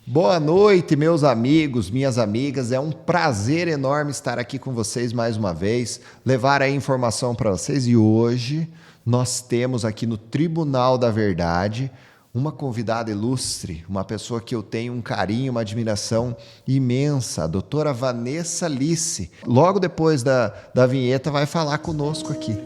Boa noite, meus amigos, minhas amigas. É um prazer enorme estar aqui com vocês mais uma vez, levar a informação para vocês. E hoje nós temos aqui no Tribunal da Verdade uma convidada ilustre, uma pessoa que eu tenho um carinho, uma admiração imensa, a doutora Vanessa Lisse. Logo depois da vinheta vai falar conosco aqui.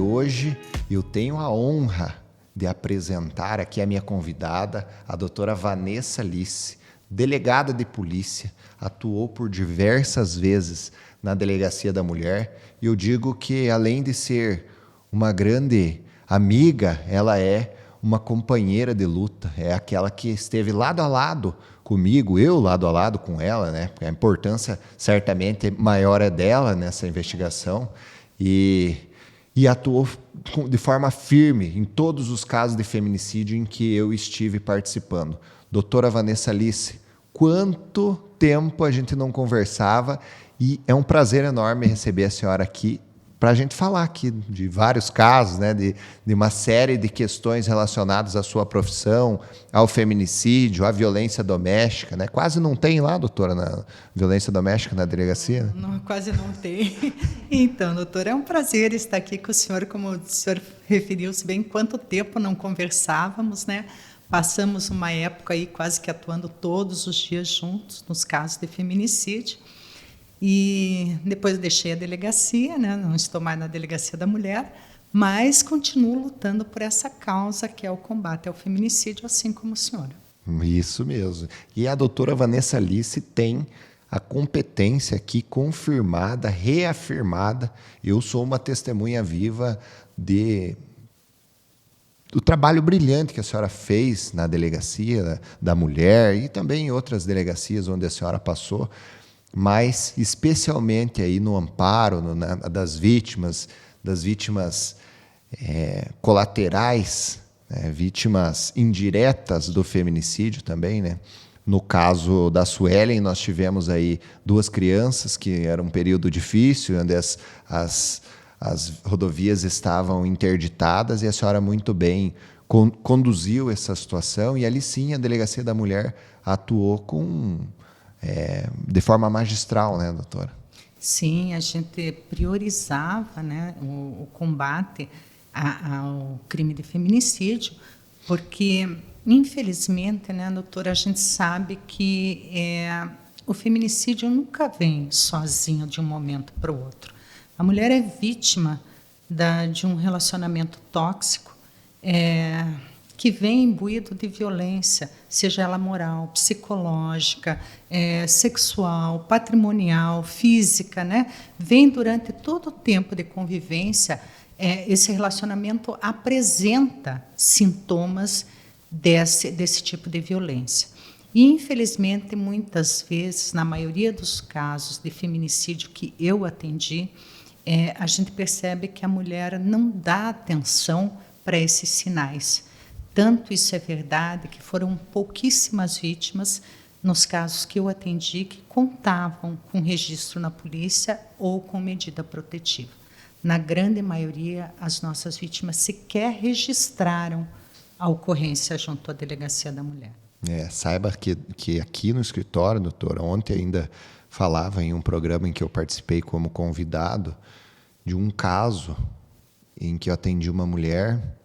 Hoje eu tenho a honra de apresentar aqui a minha convidada, a doutora Vanessa Lisse, delegada de polícia, atuou por diversas vezes na Delegacia da Mulher, e eu digo que, além de ser uma grande amiga, ela é uma companheira de luta, é aquela que esteve lado a lado comigo, eu lado a lado com ela, né? Porque a importância certamente maior é dela nessa investigação, e atuou de forma firme em todos os casos de feminicídio em que eu estive participando. Doutora Vanessa Lisse, quanto tempo a gente não conversava, e é um prazer enorme receber a senhora aqui para a gente falar aqui de vários casos, né, de uma série de questões relacionadas à sua profissão, ao feminicídio, à violência doméstica, né? Quase não tem lá, doutora, na violência doméstica na delegacia? Não, quase não tem. Então, doutora, é um prazer estar aqui com o senhor, como o senhor referiu-se bem, quanto tempo não conversávamos, né? Passamos uma época aí quase que atuando todos os dias juntos nos casos de feminicídio. E depois deixei a delegacia, né? Não estou mais na Delegacia da Mulher, mas continuo lutando por essa causa, que é o combate ao feminicídio, assim como o senhor. Isso mesmo. E a doutora Vanessa Lisse tem a competência aqui confirmada, reafirmada. Eu sou uma testemunha viva do trabalho brilhante que a senhora fez na Delegacia da Mulher e também em outras delegacias onde a senhora passou, mas especialmente aí no amparo das vítimas colaterais, né, vítimas indiretas do feminicídio também, né? No caso da Suelen, nós tivemos aí 2 crianças, que era um período difícil, onde as rodovias estavam interditadas, e a senhora muito bem conduziu essa situação, e ali sim a Delegacia da Mulher atuou de forma magistral, né, doutora? Sim, a gente priorizava, né, o combate ao crime de feminicídio, porque, infelizmente, né, doutora, a gente sabe que o feminicídio nunca vem sozinho de um momento para o outro. A mulher é vítima de um relacionamento tóxico, que vem imbuído de violência, seja ela moral, psicológica, sexual, patrimonial, física, né? Vem durante todo o tempo de convivência, esse relacionamento apresenta sintomas desse tipo de violência. E, infelizmente, muitas vezes, na maioria dos casos de feminicídio que eu atendi, a gente percebe que a mulher não dá atenção para esses sinais. Tanto isso é verdade que foram pouquíssimas vítimas, nos casos que eu atendi, que contavam com registro na polícia ou com medida protetiva. Na grande maioria, as nossas vítimas sequer registraram a ocorrência junto à Delegacia da Mulher. Saiba que aqui no escritório, doutora, ontem ainda falava em um programa em que eu participei como convidado, de um caso em que eu atendi uma mulher,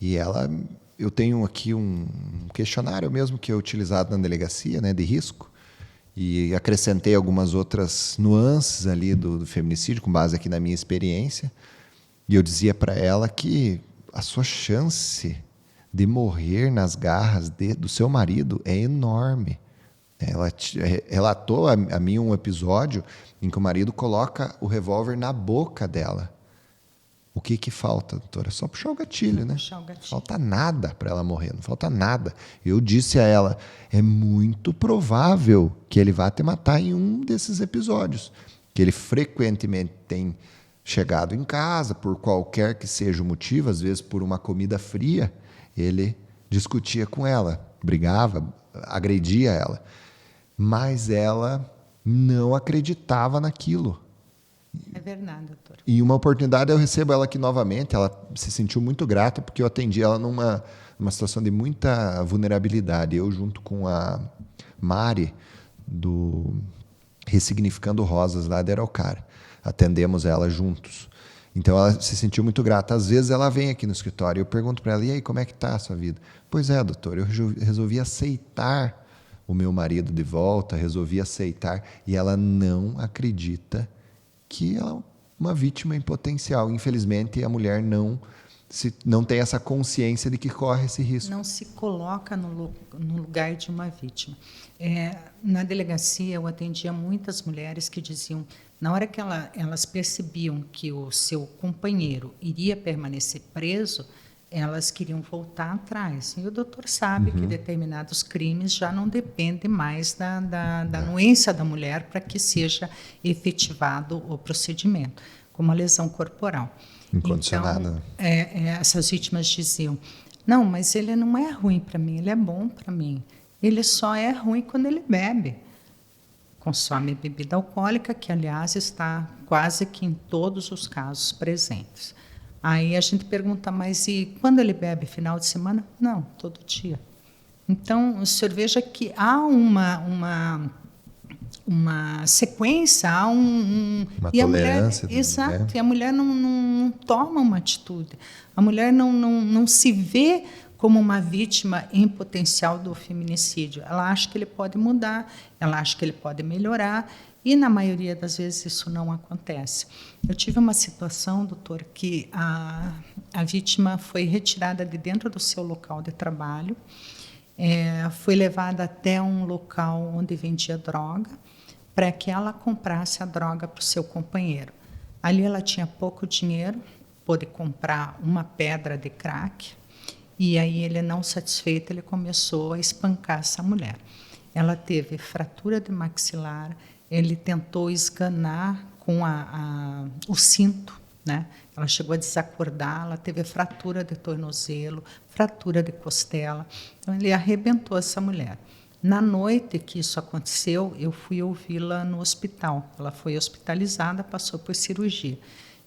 e eu tenho aqui um questionário mesmo que é utilizado na delegacia, né, de risco, e acrescentei algumas outras nuances ali do feminicídio, com base aqui na minha experiência, e eu dizia para ela que a sua chance de morrer nas garras do seu marido é enorme. Ela relatou a mim um episódio em que o marido coloca o revólver na boca dela. O que falta, doutora? Só puxar o gatilho, né? Não falta nada para ela morrer, não falta nada. Eu disse a ela, é muito provável que ele vá te matar em um desses episódios, que ele frequentemente tem chegado em casa, por qualquer que seja o motivo, às vezes por uma comida fria, ele discutia com ela, brigava, agredia ela. Mas ela não acreditava naquilo. É verdade, doutor. E uma oportunidade eu recebo ela aqui novamente. Ela se sentiu muito grata porque eu atendi ela numa situação de muita vulnerabilidade. Eu junto com a Mari, do Ressignificando Rosas, lá de Araucária. Atendemos ela juntos. Então ela se sentiu muito grata. Às vezes ela vem aqui no escritório e eu pergunto para ela, e aí, como é que está a sua vida? Pois é, doutor, eu resolvi aceitar o meu marido de volta, resolvi aceitar. E ela não acredita que ela é uma vítima em potencial. Infelizmente, a mulher não tem essa consciência de que corre esse risco. Não se coloca no lugar de uma vítima. Na delegacia, eu atendia muitas mulheres que diziam, na hora que elas percebiam que o seu companheiro iria permanecer preso, elas queriam voltar atrás. E o doutor sabe que determinados crimes já não dependem mais da anuência da mulher para que seja efetivado o procedimento, como a lesão corporal. Incondicionada. Então, essas vítimas diziam, não, mas ele não é ruim para mim, ele é bom para mim. Ele só é ruim quando ele bebe. Consome bebida alcoólica, que, aliás, está quase que em todos os casos presentes. Aí a gente pergunta, mas e quando ele bebe? Final de semana? Não, todo dia. Então, o senhor veja que há uma sequência, há uma e a tolerância. Mulher, exato, né? E a mulher não toma uma atitude. A mulher não se vê como uma vítima em potencial do feminicídio. Ela acha que ele pode mudar, ela acha que ele pode melhorar, e, na maioria das vezes, isso não acontece. Eu tive uma situação, doutor, que a vítima foi retirada de dentro do seu local de trabalho, foi levada até um local onde vendia droga, para que ela comprasse a droga para o seu companheiro. Ali ela tinha pouco dinheiro, pôde comprar uma pedra de crack, e aí ele, não satisfeito, ele começou a espancar essa mulher. Ela teve fratura de maxilar, ele tentou esganar com o cinto, né? Ela chegou a desacordar, ela teve fratura de tornozelo, fratura de costela. Então, ele arrebentou essa mulher. Na noite que isso aconteceu, eu fui ouvi-la no hospital. Ela foi hospitalizada, passou por cirurgia.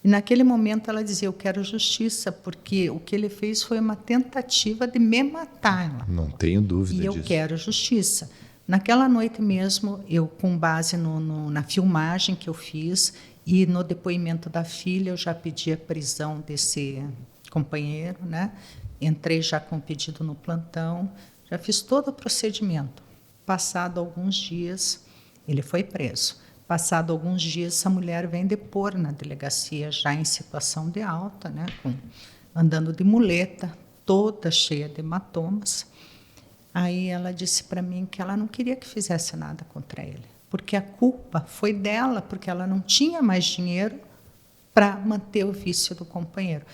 E, naquele momento, ela dizia, eu quero justiça, porque o que ele fez foi uma tentativa de me matar. Não tenho dúvida disso. E eu quero justiça. Naquela noite mesmo, eu, com base na filmagem que eu fiz e no depoimento da filha, eu já pedi a prisão desse companheiro, né? Entrei já com pedido no plantão, já fiz todo o procedimento. Passado alguns dias, ele foi preso. Passado alguns dias, essa mulher vem depor na delegacia, já em situação de alta, né? Andando de muleta, toda cheia de hematomas. Aí ela disse para mim que ela não queria que fizesse nada contra ele, porque a culpa foi dela, porque ela não tinha mais dinheiro para manter o vício do companheiro.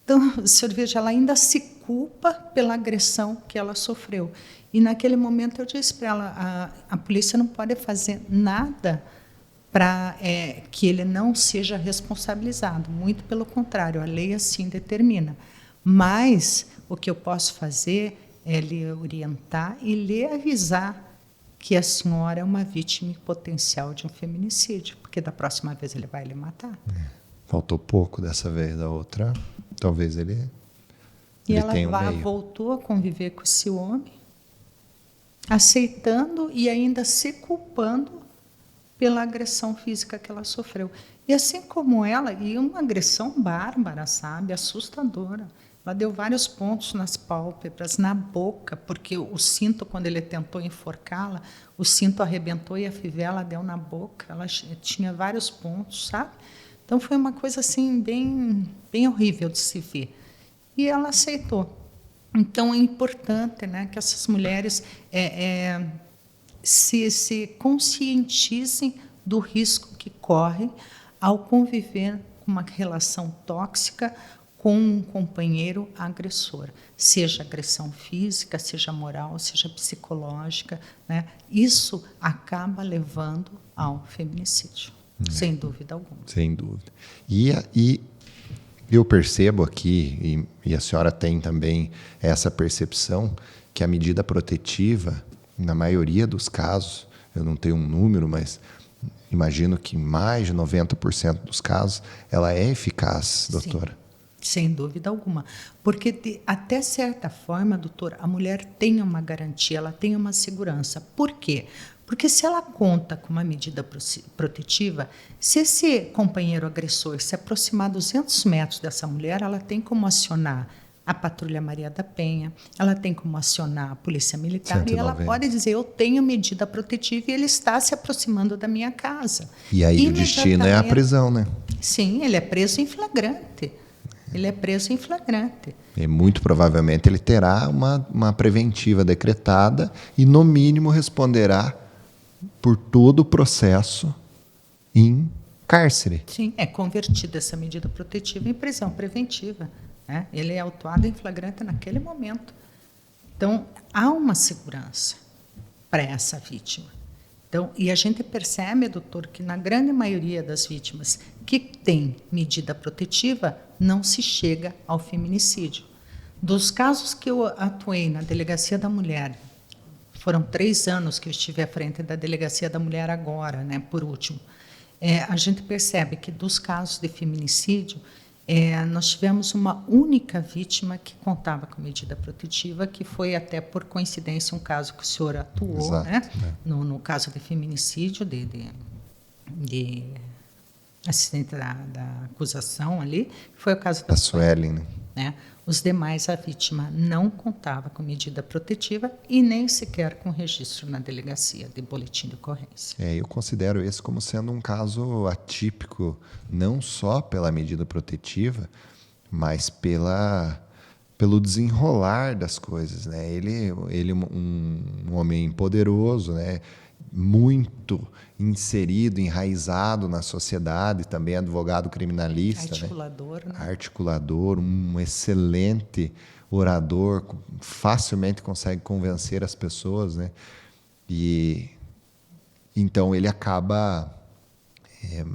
Então, o senhor veja, ela ainda se culpa pela agressão que ela sofreu. E, naquele momento, eu disse para ela, a polícia não pode fazer nada para que ele não seja responsabilizado. Muito pelo contrário, a lei assim determina. Mas o que eu posso fazer é lhe orientar e lhe avisar que a senhora é uma vítima potencial de um feminicídio, porque da próxima vez ele vai lhe matar. Faltou pouco dessa vez, da outra, talvez ele ela tenha um meio. Voltou a conviver com esse homem, aceitando e ainda se culpando pela agressão física que ela sofreu. E assim como ela, e uma agressão bárbara, sabe, assustadora. Ela deu vários pontos nas pálpebras, na boca, porque o cinto, quando ele tentou enforcá-la, o cinto arrebentou e a fivela deu na boca. Ela tinha vários pontos, sabe? Então, foi uma coisa assim, bem horrível de se ver. E ela aceitou. Então, é importante, né, que essas mulheres se conscientizem do risco que correm ao conviver com uma relação tóxica com um companheiro agressor, seja agressão física, seja moral, seja psicológica, né? Isso acaba levando ao feminicídio, sem dúvida alguma. Sem dúvida. E eu percebo aqui, e a senhora tem também essa percepção, que a medida protetiva, na maioria dos casos, eu não tenho um número, mas imagino que mais de 90% dos casos, ela é eficaz, doutora. Sim. Sem dúvida alguma. Porque, até certa forma, doutor, a mulher tem uma garantia, ela tem uma segurança. Por quê? Porque se ela conta com uma medida protetiva, se esse companheiro agressor se aproximar 200 metros dessa mulher, ela tem como acionar a Patrulha Maria da Penha, ela tem como acionar a Polícia Militar 190. e ela pode dizer, eu tenho medida protetiva e ele está se aproximando da minha casa. E aí o destino é a prisão, né? Sim, ele é preso em flagrante. Ele é preso em flagrante. E muito provavelmente ele terá uma preventiva decretada e, no mínimo, responderá por todo o processo em cárcere. Sim, é convertida essa medida protetiva em prisão preventiva. Né? Ele é autuado em flagrante naquele momento. Então, há uma segurança para essa vítima. Então, e a gente percebe, doutor, que na grande maioria das vítimas que tem medida protetiva, não se chega ao feminicídio. Dos casos que eu atuei na Delegacia da Mulher, foram 3 anos que eu estive à frente da Delegacia da Mulher agora, né, por último, a gente percebe que dos casos de feminicídio, nós tivemos uma única vítima que contava com medida protetiva, que foi até por coincidência um caso que o senhor atuou, exato, né? No caso de feminicídio, de assistente da acusação ali, foi o caso da Suelen, né? Os demais, a vítima não contava com medida protetiva e nem sequer com registro na delegacia de boletim de ocorrência. Eu considero esse como sendo um caso atípico, não só pela medida protetiva, mas pelo desenrolar das coisas, né? Ele um homem poderoso, né? Muito inserido, enraizado na sociedade, também advogado criminalista, articulador, né? Articulador, um excelente orador, facilmente consegue convencer as pessoas, né? E então ele acaba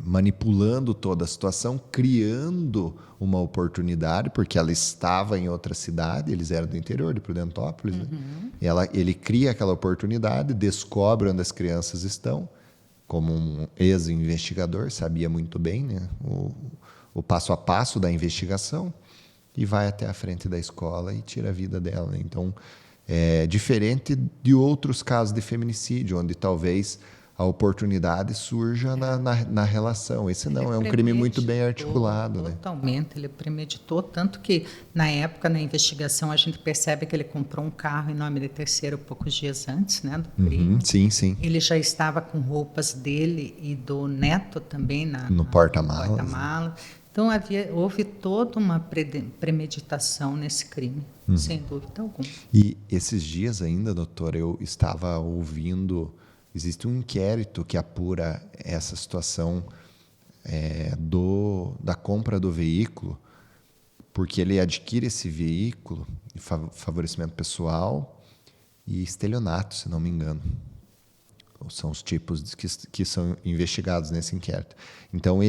manipulando toda a situação, criando uma oportunidade, porque ela estava em outra cidade, eles eram do interior de Prudentópolis, né? Ele cria aquela oportunidade, descobre onde as crianças estão, como um ex-investigador, sabia muito bem, né, o passo a passo da investigação, e vai até a frente da escola e tira a vida dela, né? Então, é diferente de outros casos de feminicídio, onde talvez a oportunidade surja na relação. Esse não, é um crime muito bem articulado. Totalmente, ele premeditou, tanto que, na época, na investigação, a gente percebe que ele comprou um carro em nome de terceiro poucos dias antes, né, do crime. Sim, sim. Ele já estava com roupas dele e do neto também no porta-malas. Então, houve toda uma premeditação nesse crime, sem dúvida alguma. E esses dias ainda, doutor, eu estava ouvindo... Existe um inquérito que apura essa situação da compra do veículo, porque ele adquire esse veículo de favorecimento pessoal e estelionato, se não me engano. São os tipos que são investigados nesse inquérito. Então,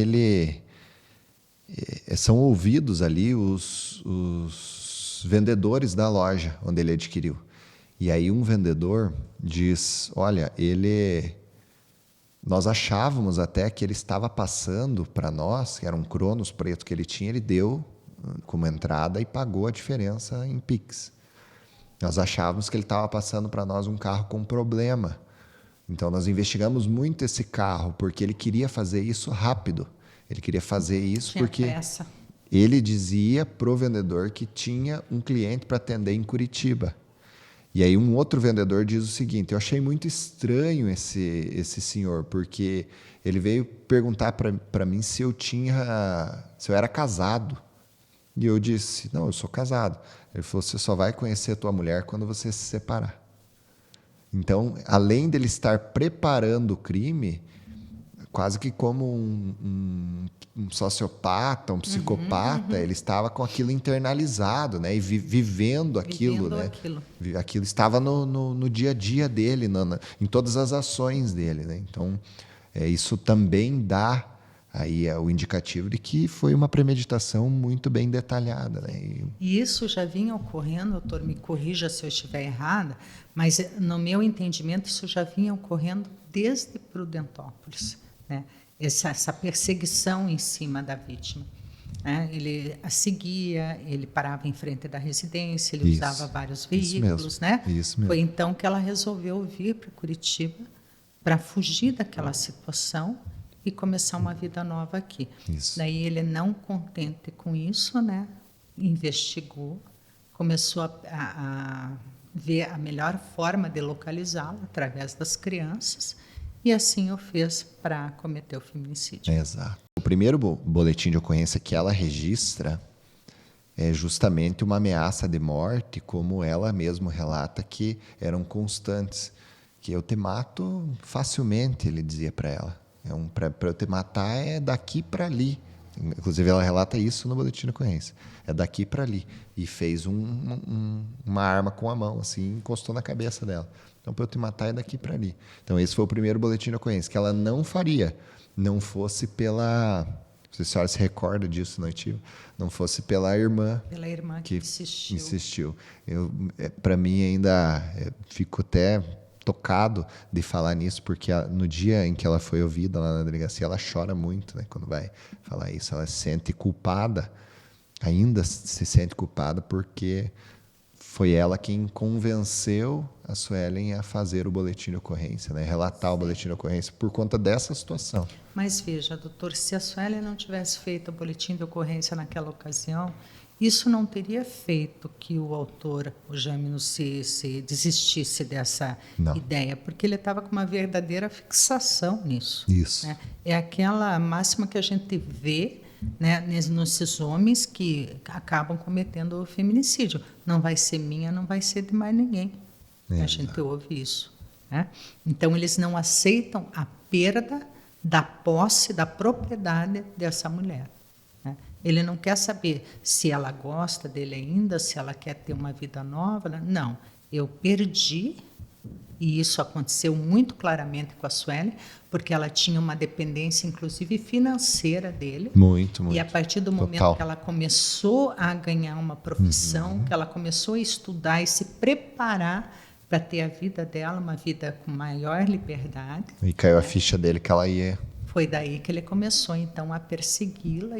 são ouvidos ali os vendedores da loja onde ele adquiriu. E aí um vendedor diz, olha, nós achávamos até que ele estava passando para nós, que era um Cronos preto que ele tinha, ele deu como entrada e pagou a diferença em Pix. Nós achávamos que ele estava passando para nós um carro com problema. Então nós investigamos muito esse carro, porque ele queria fazer isso rápido. Ele queria fazer isso porque pressa. Ele dizia pro vendedor que tinha um cliente para atender em Curitiba. E aí um outro vendedor diz o seguinte, eu achei muito estranho esse senhor, porque ele veio perguntar para mim se eu era casado. E eu disse, não, eu sou casado. Ele falou, você só vai conhecer a tua mulher quando você se separar. Então, além dele estar preparando o crime, quase que como um sociopata, um psicopata, ele estava com aquilo internalizado, né? E vivendo aquilo, né? Aquilo estava no dia a dia dele, em todas as ações dele, né? Então, isso também dá aí é o indicativo de que foi uma premeditação muito bem detalhada, né? E isso já vinha ocorrendo, doutor, me corrija se eu estiver errada, mas no meu entendimento isso já vinha ocorrendo desde Prudentópolis, né? Essa perseguição em cima da vítima. Né? Ele a seguia, ele parava em frente da residência, ele usava vários veículos, né? Isso mesmo. Foi então que ela resolveu vir para Curitiba para fugir daquela situação e começar uma vida nova aqui. Isso. Daí ele, não contente com isso, né, investigou, começou a ver a melhor forma de localizá-la através das crianças e assim o fez para cometer o feminicídio. Exato. O primeiro boletim de ocorrência que ela registra é justamente uma ameaça de morte, como ela mesma relata que eram constantes. Que eu te mato facilmente, ele dizia para ela. Para eu te matar é daqui para ali. Inclusive, ela relata isso no boletim de ocorrência. É daqui para ali. E fez uma arma com a mão, assim, encostou na cabeça dela. Então, para eu te matar é daqui para ali. Então, esse foi o primeiro boletim de ocorrência, que ela não faria, não fosse pela... Não sei se a senhora se recorda disso, não, tio? Não fosse pela irmã. Pela irmã que insistiu. Para mim, ainda fico até tocado de falar nisso, porque no dia em que ela foi ouvida lá na delegacia, ela chora muito, né? Quando vai falar isso, ela se sente culpada, ainda se sente culpada, porque foi ela quem convenceu a Suelen a fazer o boletim de ocorrência, né? Relatar o boletim de ocorrência por conta dessa situação. Mas veja, doutor, se a Suelen não tivesse feito o boletim de ocorrência naquela ocasião, isso não teria feito que o autor, o Jânio, se desistisse dessa ideia, porque ele estava com uma verdadeira fixação nisso. Isso. Né? É aquela máxima que a gente vê, né, nesses homens que acabam cometendo o feminicídio. Não vai ser minha, não vai ser de mais ninguém. A gente ouve isso. Né? Então, eles não aceitam a perda da posse, da propriedade dessa mulher. Ele não quer saber se ela gosta dele ainda, se ela quer ter uma vida nova. Não, eu perdi, e isso aconteceu muito claramente com a Suelen, porque ela tinha uma dependência, inclusive financeira dele. Muito. E a partir do momento que ela começou a ganhar uma profissão, que ela começou a estudar e se preparar para ter a vida dela, uma vida com maior liberdade. E caiu a ficha dele que ela ia... Foi daí que ele começou, então, a persegui-la.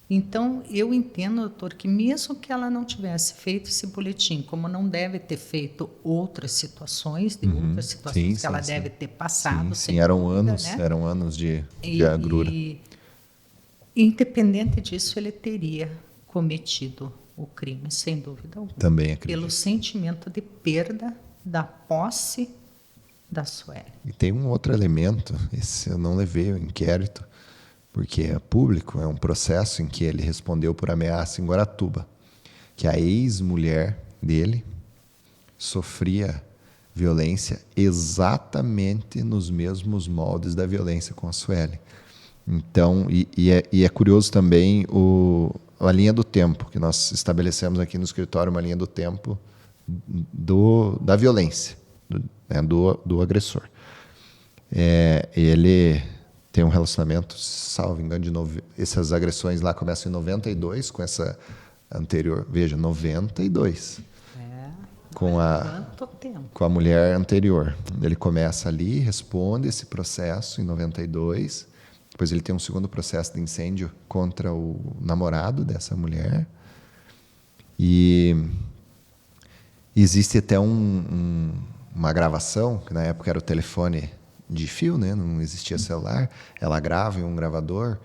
Então, eu entendo, doutor, que mesmo que ela não tivesse feito esse boletim, como não deve ter feito outras situações, que ela deve ter passado. Sim, eram anos de agrura. E, independente disso, ele teria cometido o crime, sem dúvida alguma. Também acredito. Pelo sentimento de perda da posse da Suelen. E tem um outro elemento, esse eu não levei ao inquérito, porque é público, é um processo em que ele respondeu por ameaça em Guaratuba, que a ex-mulher dele sofria violência exatamente nos mesmos moldes da violência com a Suelen. Então, e é curioso também a linha do tempo, que nós estabelecemos aqui no escritório, uma linha do tempo da violência. Do agressor. Ele tem um relacionamento, salvo engano, essas agressões lá começam em 92, com essa anterior. Veja, 92. Com a mulher anterior. Ele começa ali, responde esse processo em 92. Depois ele tem um segundo processo de incêndio contra o namorado dessa mulher. E existe até uma gravação, que na época era o telefone de fio, né? Não existia celular. Ela grava em um gravador,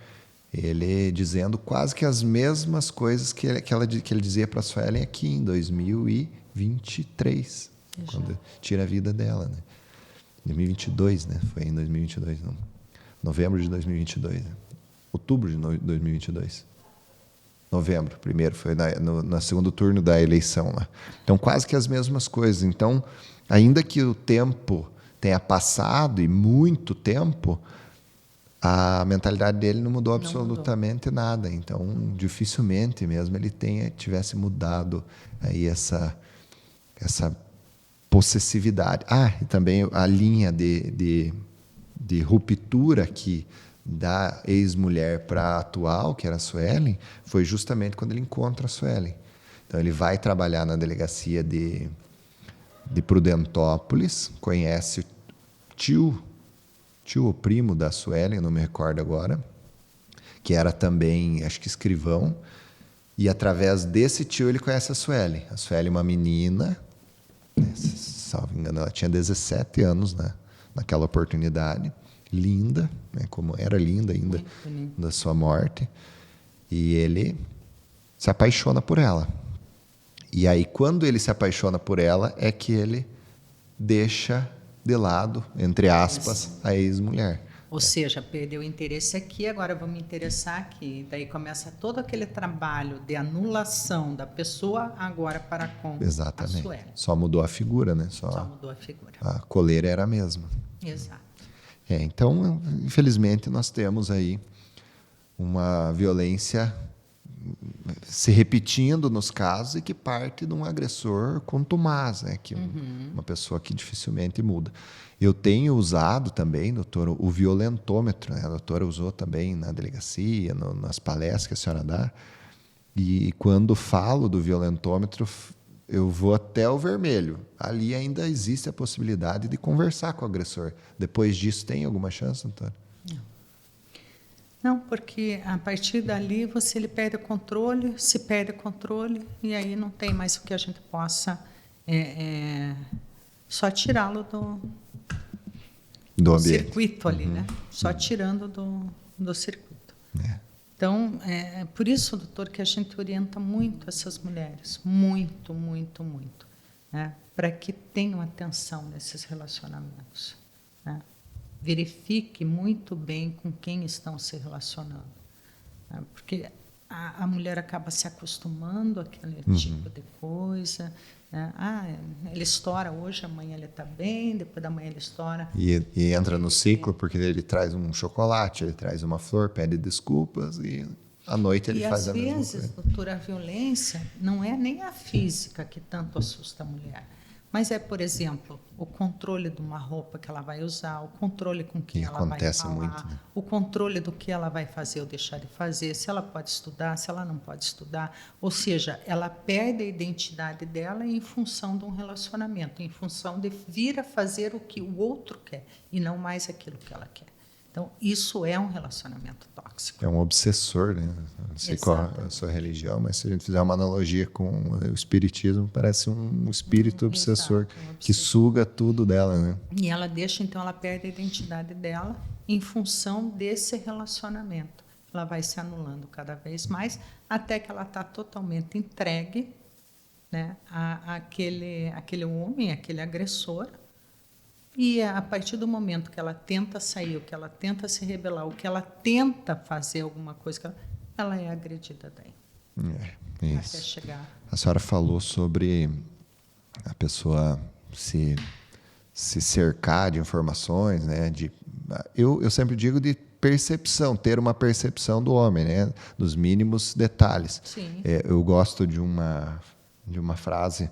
ele dizendo quase que as mesmas coisas que ele dizia para a Suelen aqui em 2023, quando tira a vida dela. Né? 2022, né? Foi em 2022, não. Novembro de 2022. Né? Outubro de 2022. Novembro, primeiro, foi no segundo turno da eleição lá. Então, quase que as mesmas coisas. Então, ainda que o tempo tenha passado, e muito tempo, a mentalidade dele não mudou absolutamente nada. Então, dificilmente mesmo ele tivesse mudado aí essa possessividade. E também a linha de ruptura que da ex-mulher para a atual, que era a Suelen, foi justamente quando ele encontra a Suelen. Então, ele vai trabalhar na delegacia de Prudentópolis, conhece o tio ou primo da Suelen, não me recordo agora, que era também, acho que escrivão, e através desse tio ele conhece a Suelen. A Suelen é uma menina, né, salvo engano, ela tinha 17 anos, né, naquela oportunidade, linda, né, como era linda ainda da sua morte, e ele se apaixona por ela. E aí, quando ele se apaixona por ela, é que ele deixa de lado, entre aspas, a ex-mulher. Ou seja, perdeu o interesse aqui, agora vou me interessar aqui. Daí começa todo aquele trabalho de anulação da pessoa agora para com Exatamente. a Suelen. Só mudou a figura, né? Só mudou a figura. A coleira era a mesma. Exato. Então, infelizmente, nós temos aí uma violência se repetindo nos casos e que parte de um agressor contumaz, né? Que uma pessoa que dificilmente muda. Eu tenho usado também, doutora, o violentômetro, né? A doutora usou também na delegacia, nas palestras que a senhora dá. E quando falo do violentômetro, eu vou até o vermelho. Ali ainda existe a possibilidade de conversar com o agressor. Depois disso, tem alguma chance, doutora? Não, porque a partir dali ele perde o controle, se perde o controle, e aí não tem mais o que a gente possa só tirá-lo do circuito ali, né? Só tirando do circuito. Então, é por isso, doutor, que a gente orienta muito essas mulheres, muito, muito, muito, né? Para que tenham atenção nesses relacionamentos, né? Verifique muito bem com quem estão se relacionando, né? Porque a mulher acaba se acostumando àquele tipo de coisa, né? Ele estoura hoje, amanhã ele está bem, depois da manhã ele estoura. E entra no ciclo, porque ele traz um chocolate, ele traz uma flor, pede desculpas e à noite ele faz a mesma coisa. E às vezes, doutora, a violência não é nem a física que tanto assusta a mulher, mas é, por exemplo, o controle de uma roupa que ela vai usar, o controle com quem ela vai falar, muito, né? o controle do que ela vai fazer ou deixar de fazer, se ela pode estudar, se ela não pode estudar. Ou seja, ela perde a identidade dela em função de um relacionamento, em função de vir a fazer o que o outro quer e não mais aquilo que ela quer. Então, isso é um relacionamento tóxico. É um obsessor, né? Não sei qual é a sua religião, mas se a gente fizer uma analogia com o espiritismo, parece um espírito obsessor que suga tudo dela, né? E ela deixa, então, ela perde a identidade dela em função desse relacionamento. Ela vai se anulando cada vez mais, até que ela está totalmente entregue, né, àquele homem, àquele agressor. E a partir do momento que ela tenta sair, ou que ela tenta se rebelar, ou que ela tenta fazer alguma coisa, ela é agredida daí. Isso. Até chegar. A senhora falou sobre a pessoa se cercar de informações, né? Eu sempre digo de percepção, ter uma percepção do homem, né? Dos mínimos detalhes. Sim. Eu gosto de uma frase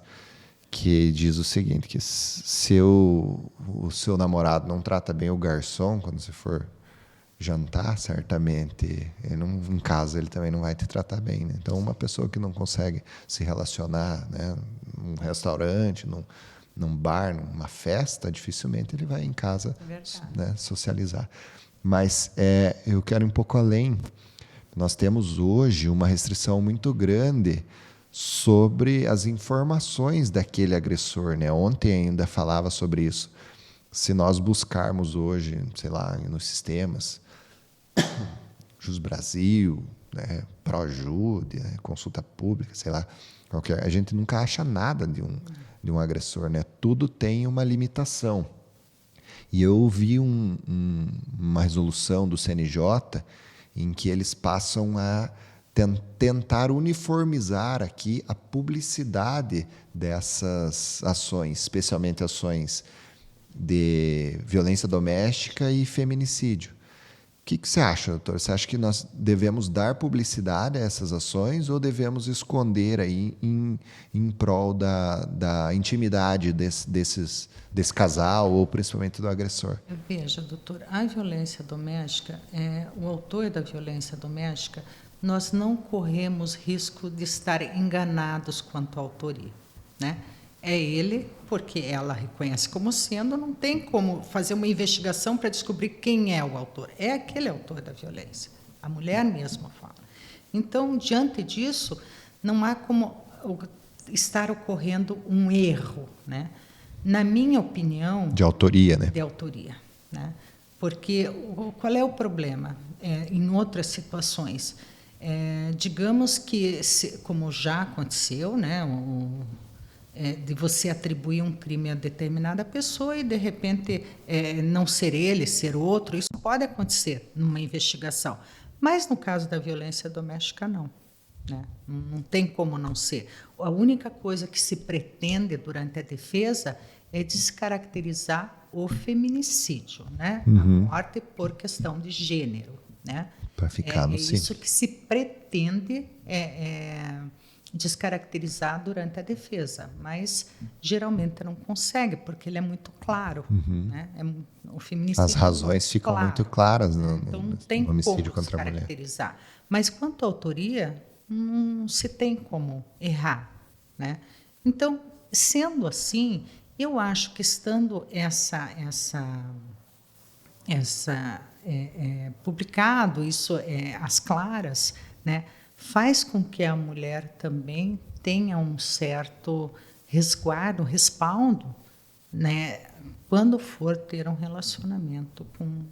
que diz o seguinte, que se o seu namorado não trata bem o garçom quando você for jantar, certamente, em casa ele também não vai te tratar bem, né? Então, uma pessoa que não consegue se relacionar, né, num restaurante, num bar, numa festa, dificilmente ele vai em casa, né, socializar. Mas eu quero ir um pouco além. Nós temos hoje uma restrição muito grande sobre as informações daquele agressor, né? Ontem ainda falava sobre isso. Se nós buscarmos hoje, sei lá, nos sistemas, Jus Brasil, né, Projude, né, consulta pública, sei lá, a gente nunca acha nada de um agressor, né? Tudo tem uma limitação. E eu vi uma resolução do CNJ em que eles passam a tentar uniformizar aqui a publicidade dessas ações, especialmente ações de violência doméstica e feminicídio. que você acha, doutor? Você acha que nós devemos dar publicidade a essas ações ou devemos esconder aí em prol da intimidade desse casal ou principalmente do agressor? Veja, doutor, a violência doméstica, o autor da violência doméstica, nós não corremos risco de estar enganados quanto à autoria, né? É ele, porque ela reconhece como sendo, não tem como fazer uma investigação para descobrir quem é o autor. É aquele autor da violência. A mulher mesma fala. Então, diante disso, não há como estar ocorrendo um erro, né? Na minha opinião... De autoria, né? De autoria, né? Porque qual é o problema? Em outras situações, digamos que, como já aconteceu, né? De você atribuir um crime a determinada pessoa e, de repente, não ser ele, ser outro. Isso pode acontecer numa investigação. Mas, no caso da violência doméstica, não. Né? Não tem como não ser. A única coisa que se pretende durante a defesa é descaracterizar o feminicídio, né? Uhum. A morte por questão de gênero. Né? Para ficar no simples. Isso que se pretende descaracterizar durante a defesa, mas geralmente não consegue, porque ele é muito claro. Uhum. Né? O feminicídio as razões ficam muito claras no tem homicídio como contra a mulher. Descaracterizar. Mas quanto à autoria, não se tem como errar. Né? Então, sendo assim, eu acho que estando publicado isso às claras, né, faz com que a mulher também tenha um certo resguardo, respaldo, né, quando for ter um relacionamento com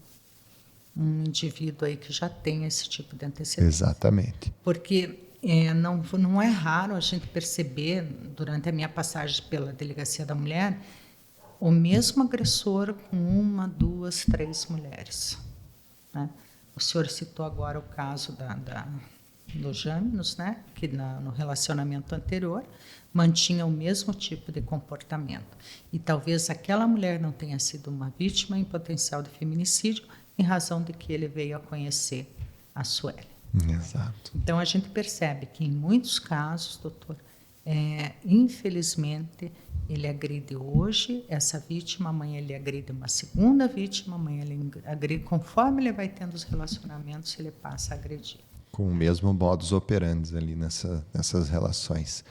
um indivíduo aí que já tem esse tipo de antecedência. Exatamente. Porque não é raro a gente perceber, durante a minha passagem pela Delegacia da Mulher, o mesmo agressor com 1, 2, 3 mulheres. Né? O senhor citou agora o caso do Jâminos, né? Que no relacionamento anterior mantinha o mesmo tipo de comportamento. E talvez aquela mulher não tenha sido uma vítima em potencial de feminicídio, em razão de que ele veio a conhecer a Sueli. Exato. Então, a gente percebe que, em muitos casos, doutor, infelizmente, ele agride hoje essa vítima, amanhã ele agride uma segunda vítima, amanhã ele agride, conforme ele vai tendo os relacionamentos, ele passa a agredir. Com o mesmo modus operandi ali nessas relações.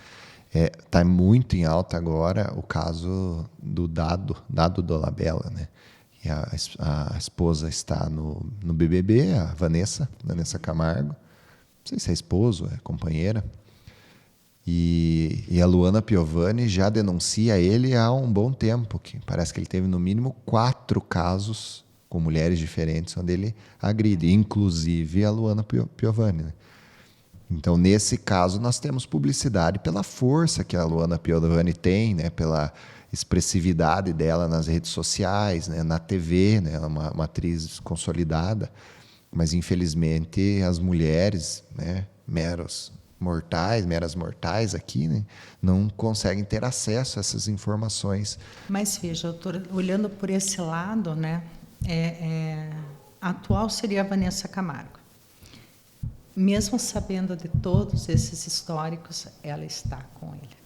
Está muito em alta agora o caso do Dado Dolabella, né? E a esposa está no BBB, a Vanessa Camargo. Não sei se é esposo, é companheira. E a Luana Piovani já denuncia ele há um bom tempo. Que parece que ele teve no mínimo 4 casos com mulheres diferentes onde ele agride, inclusive a Luana Piovani. Né? Então, nesse caso, nós temos publicidade pela força que a Luana Piovani tem, né? Pela expressividade dela nas redes sociais, né? Na TV, né? Ela é uma atriz consolidada, mas infelizmente as mulheres, né? meras mortais aqui, né? Não conseguem ter acesso a essas informações. Mas veja, doutora, olhando por esse lado, né? A atual seria a Vanessa Camargo. Mesmo sabendo de todos esses históricos, ela está com ele.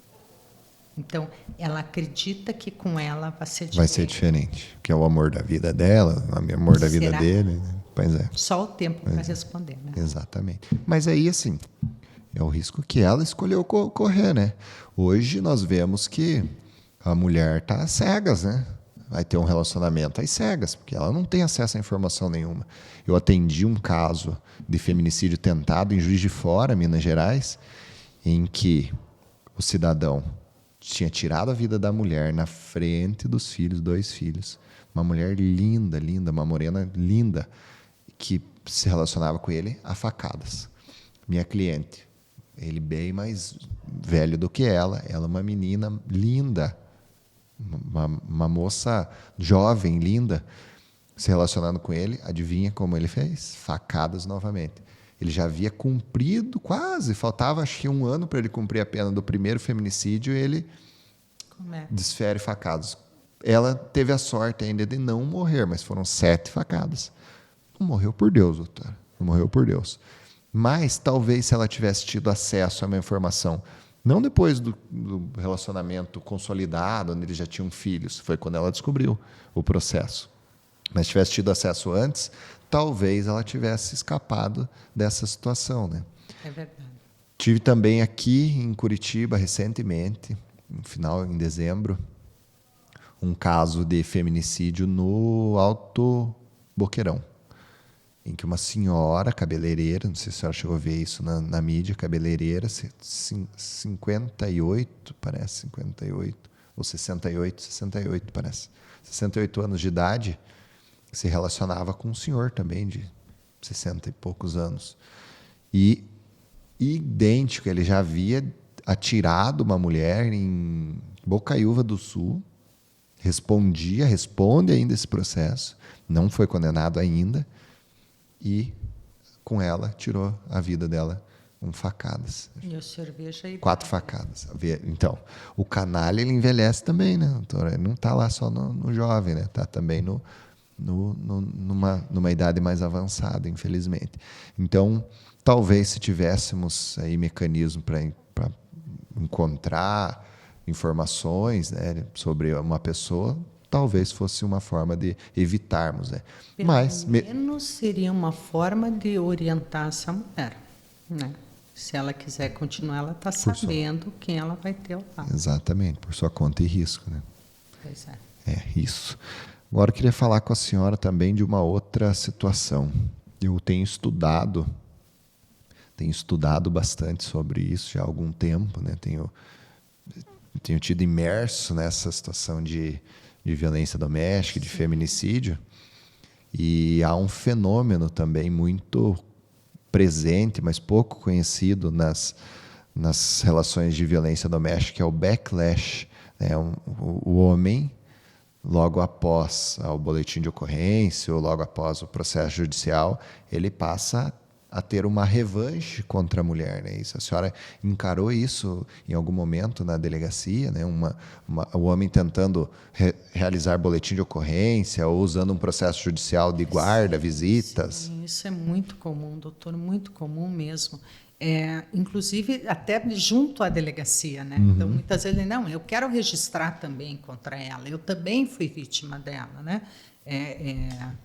Então, ela acredita que com ela vai ser diferente. Vai ser diferente, que é o amor da vida dela, o amor da vida dele. Né? Pois é. Só o tempo para responder, né? Exatamente. Mas aí, assim, é o risco que ela escolheu correr, né? Hoje nós vemos que a mulher está às cegas, né? Vai ter um relacionamento às cegas, porque ela não tem acesso a informação nenhuma. Eu atendi um caso de feminicídio tentado em Juiz de Fora, Minas Gerais, em que o cidadão tinha tirado a vida da mulher na frente dos filhos, 2 filhos. Uma mulher linda, uma morena linda, que se relacionava com ele a facadas. Minha cliente, ele bem mais velho do que ela uma menina linda, uma moça jovem, linda, se relacionando com ele, adivinha como ele fez? Facadas novamente. Ele já havia cumprido quase, faltava acho que 1 ano para ele cumprir a pena do primeiro feminicídio, ele desfere facadas. Ela teve a sorte ainda de não morrer, mas foram 7 facadas. Não morreu por Deus, doutora. Não morreu por Deus. Mas talvez se ela tivesse tido acesso a uma informação, não depois do relacionamento consolidado, onde eles já tinham filhos, foi quando ela descobriu o processo, mas tivesse tido acesso antes, talvez ela tivesse escapado dessa situação, né? É verdade. Tive também aqui em Curitiba, recentemente, no final, em dezembro, um caso de feminicídio no Alto Boqueirão, em que uma senhora cabeleireira, não sei se a senhora chegou a ver isso na mídia, cabeleireira, 58, parece, 58, ou 68, parece. 68 anos de idade, se relacionava com um senhor também, de 60 e poucos anos. E idêntico, ele já havia atirado uma mulher em Bocaiúva do Sul, responde ainda esse processo, não foi condenado ainda, e com ela tirou a vida dela com facadas. E o senhor veja aí. 4 facadas. Então, o canalha ele envelhece também, né, doutora? Ele não está lá só no jovem, né? Está também numa idade mais avançada, infelizmente. Então, talvez se tivéssemos aí mecanismo para encontrar informações, né, sobre uma pessoa, talvez fosse uma forma de evitarmos, né? Pelo menos seria uma forma de orientar essa mulher, né? Se ela quiser continuar, ela está sabendo quem ela vai ter ao lado. Exatamente, por sua conta e risco, né? Pois é. É, isso. Agora eu queria falar com a senhora também de uma outra situação. Eu tenho estudado bastante sobre isso já há algum tempo, né? Tenho tido imerso nessa situação de violência doméstica, de feminicídio, e há um fenômeno também muito presente, mas pouco conhecido nas relações de violência doméstica, que é o backlash, né? O homem, logo após o boletim de ocorrência ou logo após o processo judicial, ele passa a ter uma revanche contra a mulher, né? Isso, a senhora encarou isso em algum momento na delegacia, né? O homem tentando realizar boletim de ocorrência ou usando um processo judicial de guarda, visitas. Sim, isso é muito comum, doutor, muito comum mesmo. Inclusive até junto à delegacia, né? Então muitas vezes não, eu quero registrar também contra ela. Eu também fui vítima dela, né?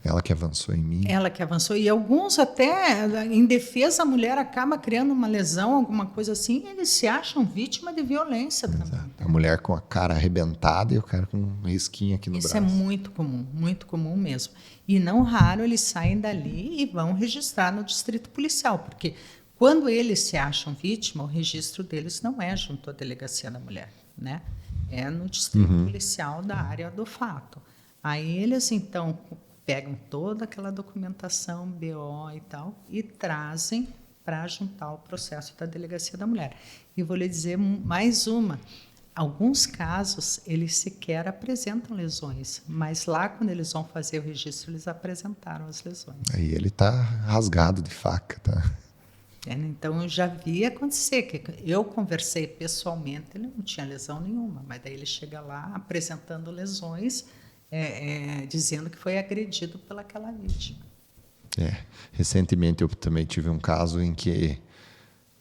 Ela que avançou em mim. Ela que avançou. E alguns até, em defesa, a mulher acaba criando uma lesão, alguma coisa assim, e eles se acham vítima de violência também. A mulher com a cara arrebentada e o cara com um risquinho aqui no braço. Isso é muito comum mesmo. E não raro eles saem dali e vão registrar no distrito policial, porque quando eles se acham vítima, o registro deles não é junto à delegacia da mulher, né? É no distrito policial da área do fato. Aí eles, então, pegam toda aquela documentação, BO e tal, e trazem para juntar ao processo da delegacia da mulher. E vou lhe dizer mais uma. Alguns casos, eles sequer apresentam lesões, mas lá, quando eles vão fazer o registro, eles apresentaram as lesões. Aí ele está rasgado de faca, tá? Então, eu já vi acontecer, que eu conversei pessoalmente, ele não tinha lesão nenhuma, mas daí ele chega lá apresentando lesões, dizendo que foi agredido pelaquela vítima. Recentemente eu também tive um caso em que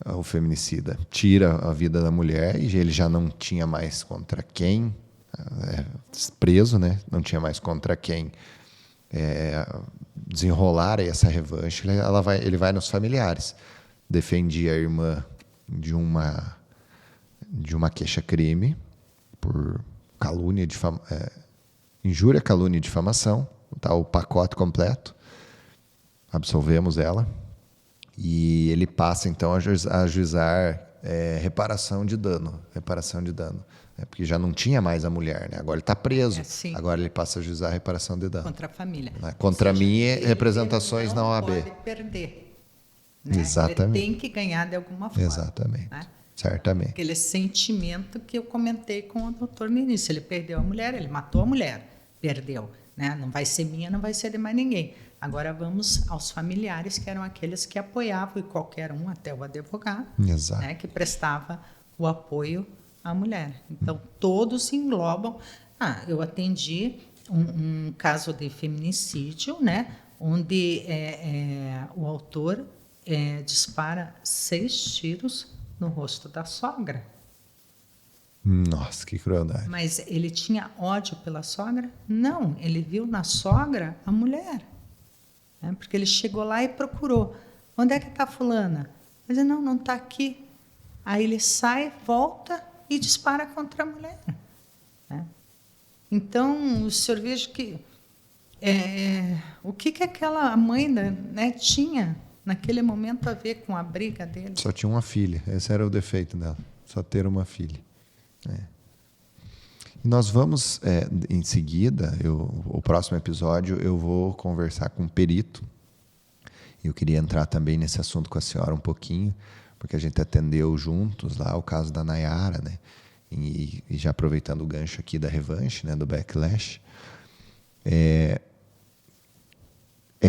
o feminicida tira a vida da mulher e ele já não tinha mais contra quem, preso, né? Não tinha mais contra quem desenrolar essa revanche. Ele vai nos familiares. Defendia a irmã de uma queixa-crime por calúnia, injúria, calúnia e difamação, tá, o pacote completo. Absolvemos ela. E ele passa, então, a ajuizar reparação de dano. Porque já não tinha mais a mulher, né? Agora ele está preso. Agora ele passa a ajuizar reparação de dano. Contra a família. Contra mim, representações na OAB. Ele pode perder. Né? Exatamente. Ele tem que ganhar de alguma forma. Exatamente. Né? Certamente. Aquele sentimento que eu comentei com o doutor no início. Ele perdeu a mulher, ele matou a mulher. Perdeu. Né? Não vai ser minha, não vai ser de mais ninguém. Agora vamos aos familiares, que eram aqueles que apoiavam, e qualquer um, até o advogado, né, que prestava o apoio à mulher. Então, todos englobam. Eu atendi um caso de feminicídio, né? onde o autor dispara 6 tiros no rosto da sogra. Nossa, que crueldade. Mas ele tinha ódio pela sogra? Não, ele viu na sogra a mulher. Né? Porque ele chegou lá e procurou. Onde é que está fulana? Ele disse, não está aqui. Aí ele sai, volta e dispara contra a mulher. Né? Então, o senhor veja que o que aquela mãe, né, tinha naquele momento a ver com a briga dele. Só tinha uma filha, esse era o defeito dela, só ter uma filha. E nós vamos, em seguida, o próximo episódio, eu vou conversar com um perito. Eu queria entrar também nesse assunto com a senhora um pouquinho, porque a gente atendeu juntos lá o caso da Nayara, né? E já aproveitando o gancho aqui da revanche, né, do backlash, é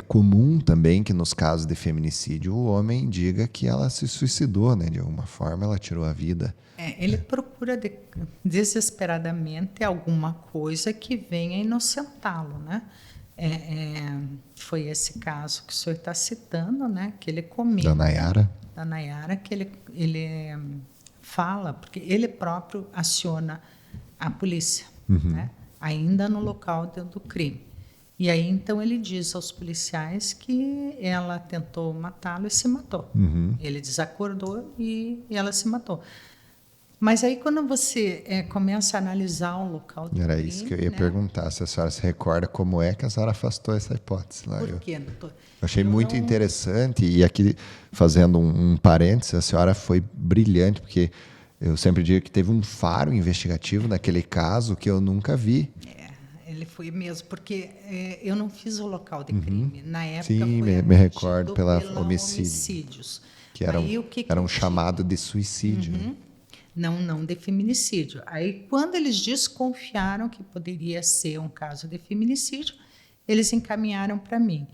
comum também que nos casos de feminicídio o homem diga que ela se suicidou, né? De alguma forma ela tirou a vida. Ele procura desesperadamente alguma coisa que venha inocentá-lo, né? Foi esse caso que o senhor está citando, né? Que ele comenta. Da Nayara, que ele fala, porque ele próprio aciona a polícia, né? Ainda no local do crime. E aí, então, ele diz aos policiais que ela tentou matá-lo e se matou. Ele desacordou e ela se matou. Mas aí, quando você começa a analisar o local do crime... Era isso que eu ia perguntar, se a senhora se recorda como é que a senhora afastou essa hipótese. Lá. Por quê, doutor? Eu achei muito interessante, e aqui, fazendo um parênteses, a senhora foi brilhante, porque eu sempre digo que teve um faro investigativo naquele caso que eu nunca vi. Ele foi mesmo, porque eu não fiz o local de crime. Na época sim, foi me recordo pela homicídios. Que era um chamado de suicídio. Né? Não de feminicídio. Aí, quando eles desconfiaram que poderia ser um caso de feminicídio, eles encaminharam para mim.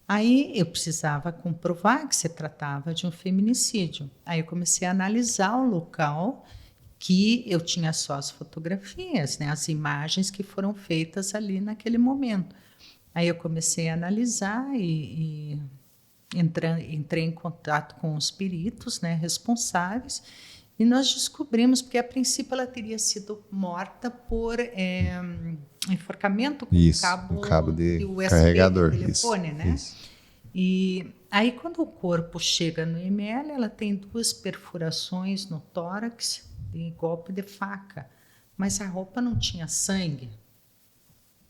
Aí eu precisava comprovar que se tratava de um feminicídio. Aí eu comecei a analisar o local, que eu tinha só as fotografias, né, as imagens que foram feitas ali naquele momento. Aí eu comecei a analisar e entrei em contato com os peritos, né, responsáveis, e nós descobrimos, porque a princípio ela teria sido morta por enforcamento com um cabo de USB, carregador, de telefone, né? Isso. E aí, quando o corpo chega no IML, ela tem 2 perfurações no tórax de golpe de faca, mas a roupa não tinha sangue,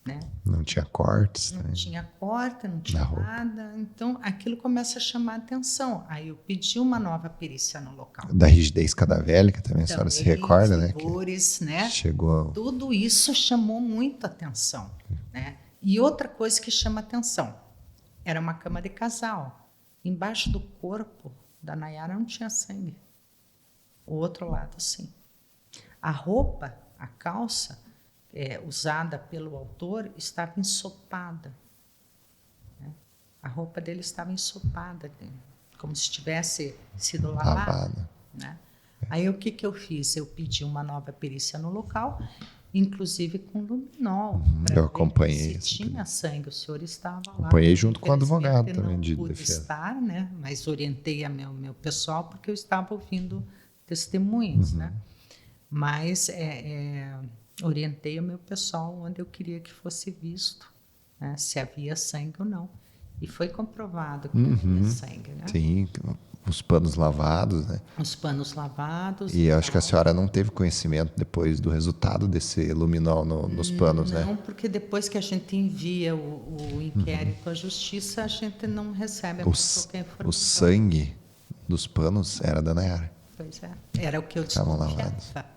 né? Não tinha cortes. Não tinha corte, não tinha nada. Então, aquilo começa a chamar a atenção. Aí eu pedi uma nova perícia no local. Da rigidez cadavélica também, a senhora se recorda, né? Fibores, né? Chegou... Tudo isso chamou muita atenção, né? E outra coisa que chama atenção, era uma cama de casal. Embaixo do corpo da Nayara não tinha sangue. O outro lado, sim. A roupa, a calça, usada pelo autor, estava ensopada. Né? A roupa dele estava ensopada, como se tivesse sido lavada. Né? Aí o que eu fiz? Eu pedi uma nova perícia no local, inclusive com luminol. Eu acompanhei. Se tinha sangue, o senhor estava lá. Acompanhei junto com o advogado também de pude defesa. Estar, né? Mas orientei meu pessoal, porque eu estava ouvindo testemunhas, né? Mas orientei o meu pessoal onde eu queria que fosse visto, né? Se havia sangue ou não. E foi comprovado que havia sangue, né? Sim, os panos lavados, né? Os panos lavados. E eu acho que a senhora não teve conhecimento depois do resultado desse luminol nos panos, né? Não, porque depois que a gente envia o inquérito à justiça, a gente não recebe mais qualquer informação. O sangue dos panos era da Nayara. Pois é, era o que eu desconfiava.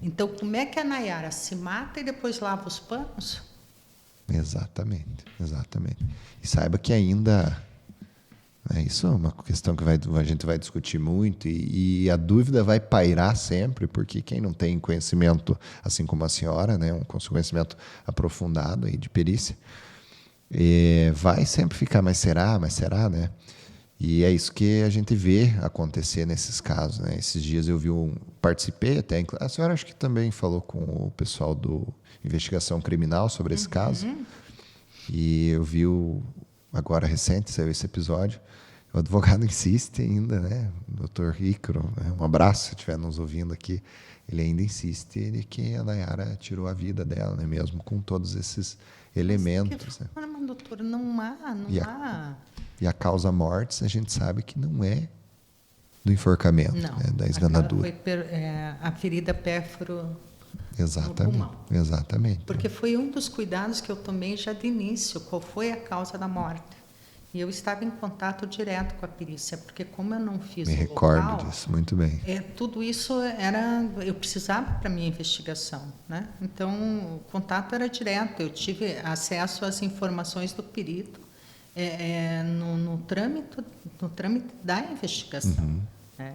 Então, como é que a Nayara se mata e depois lava os panos? Exatamente. E saiba que ainda... isso é uma questão que a gente vai discutir muito e a dúvida vai pairar sempre, porque quem não tem conhecimento, assim como a senhora, né, um conhecimento aprofundado aí de perícia, vai sempre ficar, mas será, né? E é isso que a gente vê acontecer nesses casos, né? Esses dias eu participei até, a senhora acho que também falou com o pessoal do Investigação Criminal sobre esse caso, e eu vi agora recente, saiu esse episódio. O advogado insiste ainda, né? O Dr. Ícaro, né? Um abraço se estiver nos ouvindo aqui. Ele ainda insiste de que a Nayara tirou a vida dela, né? Mesmo com todos esses elementos. Né? Mas, doutor, não há... E a causa mortis, a gente sabe que não é do enforcamento, né? Da esganadura. A ferida pérfuro Exatamente, no pulmão. Exatamente. Porque foi um dos cuidados que eu tomei já de início. Qual foi a causa da morte? E eu estava em contato direto com a perícia, porque como eu não fiz Me o recordo local, disso, muito bem. tudo isso eu precisava para minha investigação, né? Então o contato era direto. Eu tive acesso às informações do perito no trâmite da investigação.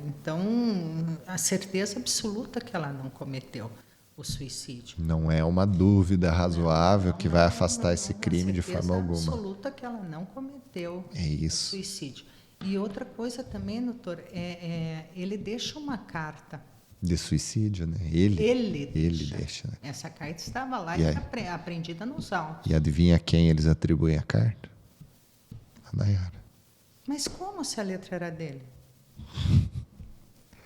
Então a certeza absoluta que ela não cometeu o suicídio. Não é uma dúvida razoável que vai afastar esse crime de forma alguma. Absoluta que ela não cometeu o suicídio. E outra coisa também, doutor, ele deixa uma carta. De suicídio, né? Ele deixa. Né? Essa carta estava lá e está apreendida nos autos. E adivinha a quem eles atribuem a carta? A Nayara. Mas como se a letra era dele?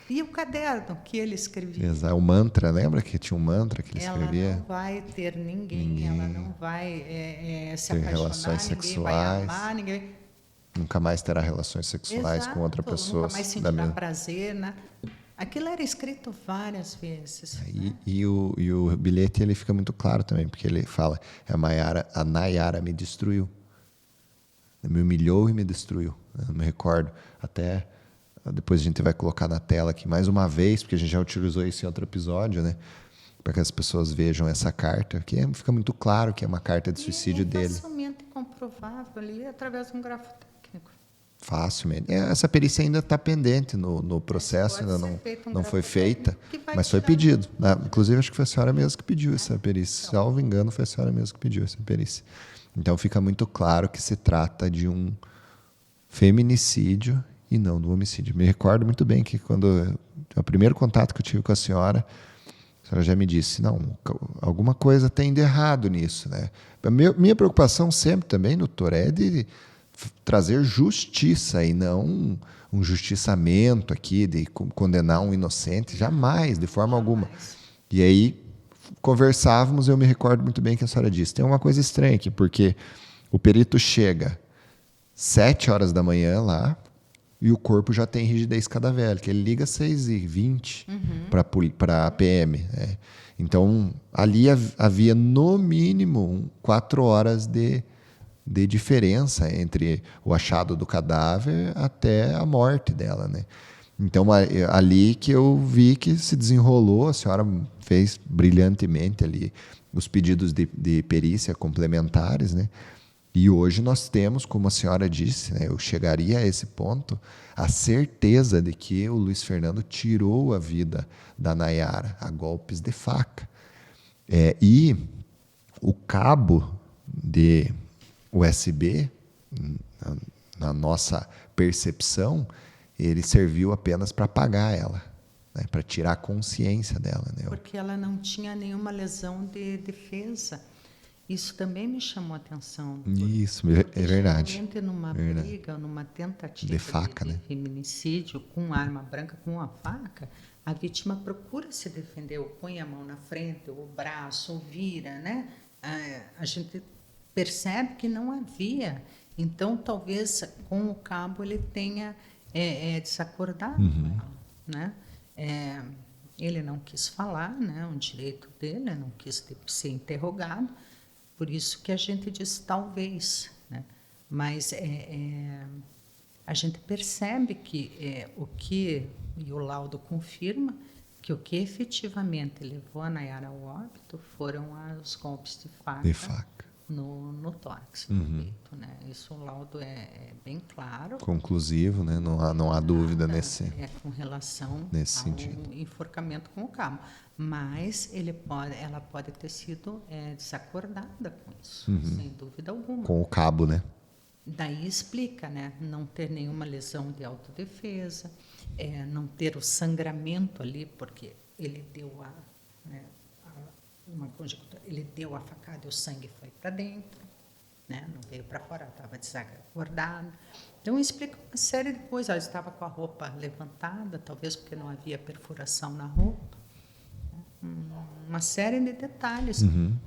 E o caderno que ele escrevia? Exato. O mantra, lembra que tinha um mantra que ele escrevia? Ela não vai ter ninguém. Ela não vai se apaixonar, relações sexuais. Vai amar, ninguém... Nunca mais terá relações sexuais com outra pessoa. Nunca mais sentirá prazer, né? Aquilo era escrito várias vezes. E o bilhete ele fica muito claro também, porque ele fala, a Nayara me destruiu. Me humilhou e me destruiu. Eu não me recordo. Até... Depois a gente vai colocar na tela aqui mais uma vez, porque a gente já utilizou isso em outro episódio, né? Para que as pessoas vejam essa carta, que fica muito claro que é uma carta de suicídio dele. Facilmente comprovável ali através de um grafo técnico. Facilmente. Essa perícia ainda está pendente no processo, ainda não foi feita, mas foi pedido. Inclusive, acho que foi a senhora mesmo que pediu essa perícia. Salvo engano, foi a senhora mesmo que pediu essa perícia. Então fica muito claro que se trata de um feminicídio e não do homicídio. Me recordo muito bem que quando o primeiro contato que eu tive com a senhora já me disse, não, alguma coisa tem de errado nisso, né? Minha preocupação sempre também, doutor, é de trazer justiça e não um justiçamento aqui, de condenar um inocente, jamais, de forma alguma. E aí conversávamos, eu me recordo muito bem que a senhora disse, tem uma coisa estranha aqui, porque o perito chega 7 horas da manhã lá, e o corpo já tem rigidez cadavérica. Ele liga às 6h20 para a PM. Né? Então, ali havia, no mínimo, 4 horas de diferença entre o achado do cadáver até a morte dela. Né? Então, ali que eu vi que se desenrolou, a senhora fez brilhantemente ali os pedidos de perícia complementares, né? E hoje nós temos, como a senhora disse, né, eu chegaria a esse ponto, a certeza de que o Luiz Fernando tirou a vida da Nayara a golpes de faca. E o cabo de USB, na nossa percepção, ele serviu apenas para apagar ela, né, para tirar a consciência dela. Né? Porque ela não tinha nenhuma lesão de defesa. Isso também me chamou a atenção. Isso, é verdade. Geralmente numa briga, numa tentativa de faca, de feminicídio com arma branca, com uma faca, a vítima procura se defender, ou põe a mão na frente, ou o braço, ou vira, né? A gente percebe que não havia. Então, talvez com o cabo ele tenha desacordado com ela, né? Ele não quis falar, né? Um direito dele, não quis ser interrogado. Por isso que a gente diz talvez, né? Mas a gente percebe que e o laudo confirma, que o que efetivamente levou a Nayara ao óbito foram os golpes de faca. No tórax, no peito, né? Isso o laudo é bem claro. Conclusivo, né? Não há dúvida nesse. Com relação nesse ao sentido. enforcamento com o cabo. Mas ela pode ter sido desacordada com isso, sem dúvida alguma. Com o cabo, né? Daí explica, né? Não ter nenhuma lesão de autodefesa, não ter o sangramento ali, porque ele deu uma conjectura, ele deu a facada e o sangue foi para dentro, né? Não veio para fora, ela estava desacordada. Então, explica uma série de coisas. Ela estava com a roupa levantada, talvez porque não havia perfuração na roupa. Uma série de detalhes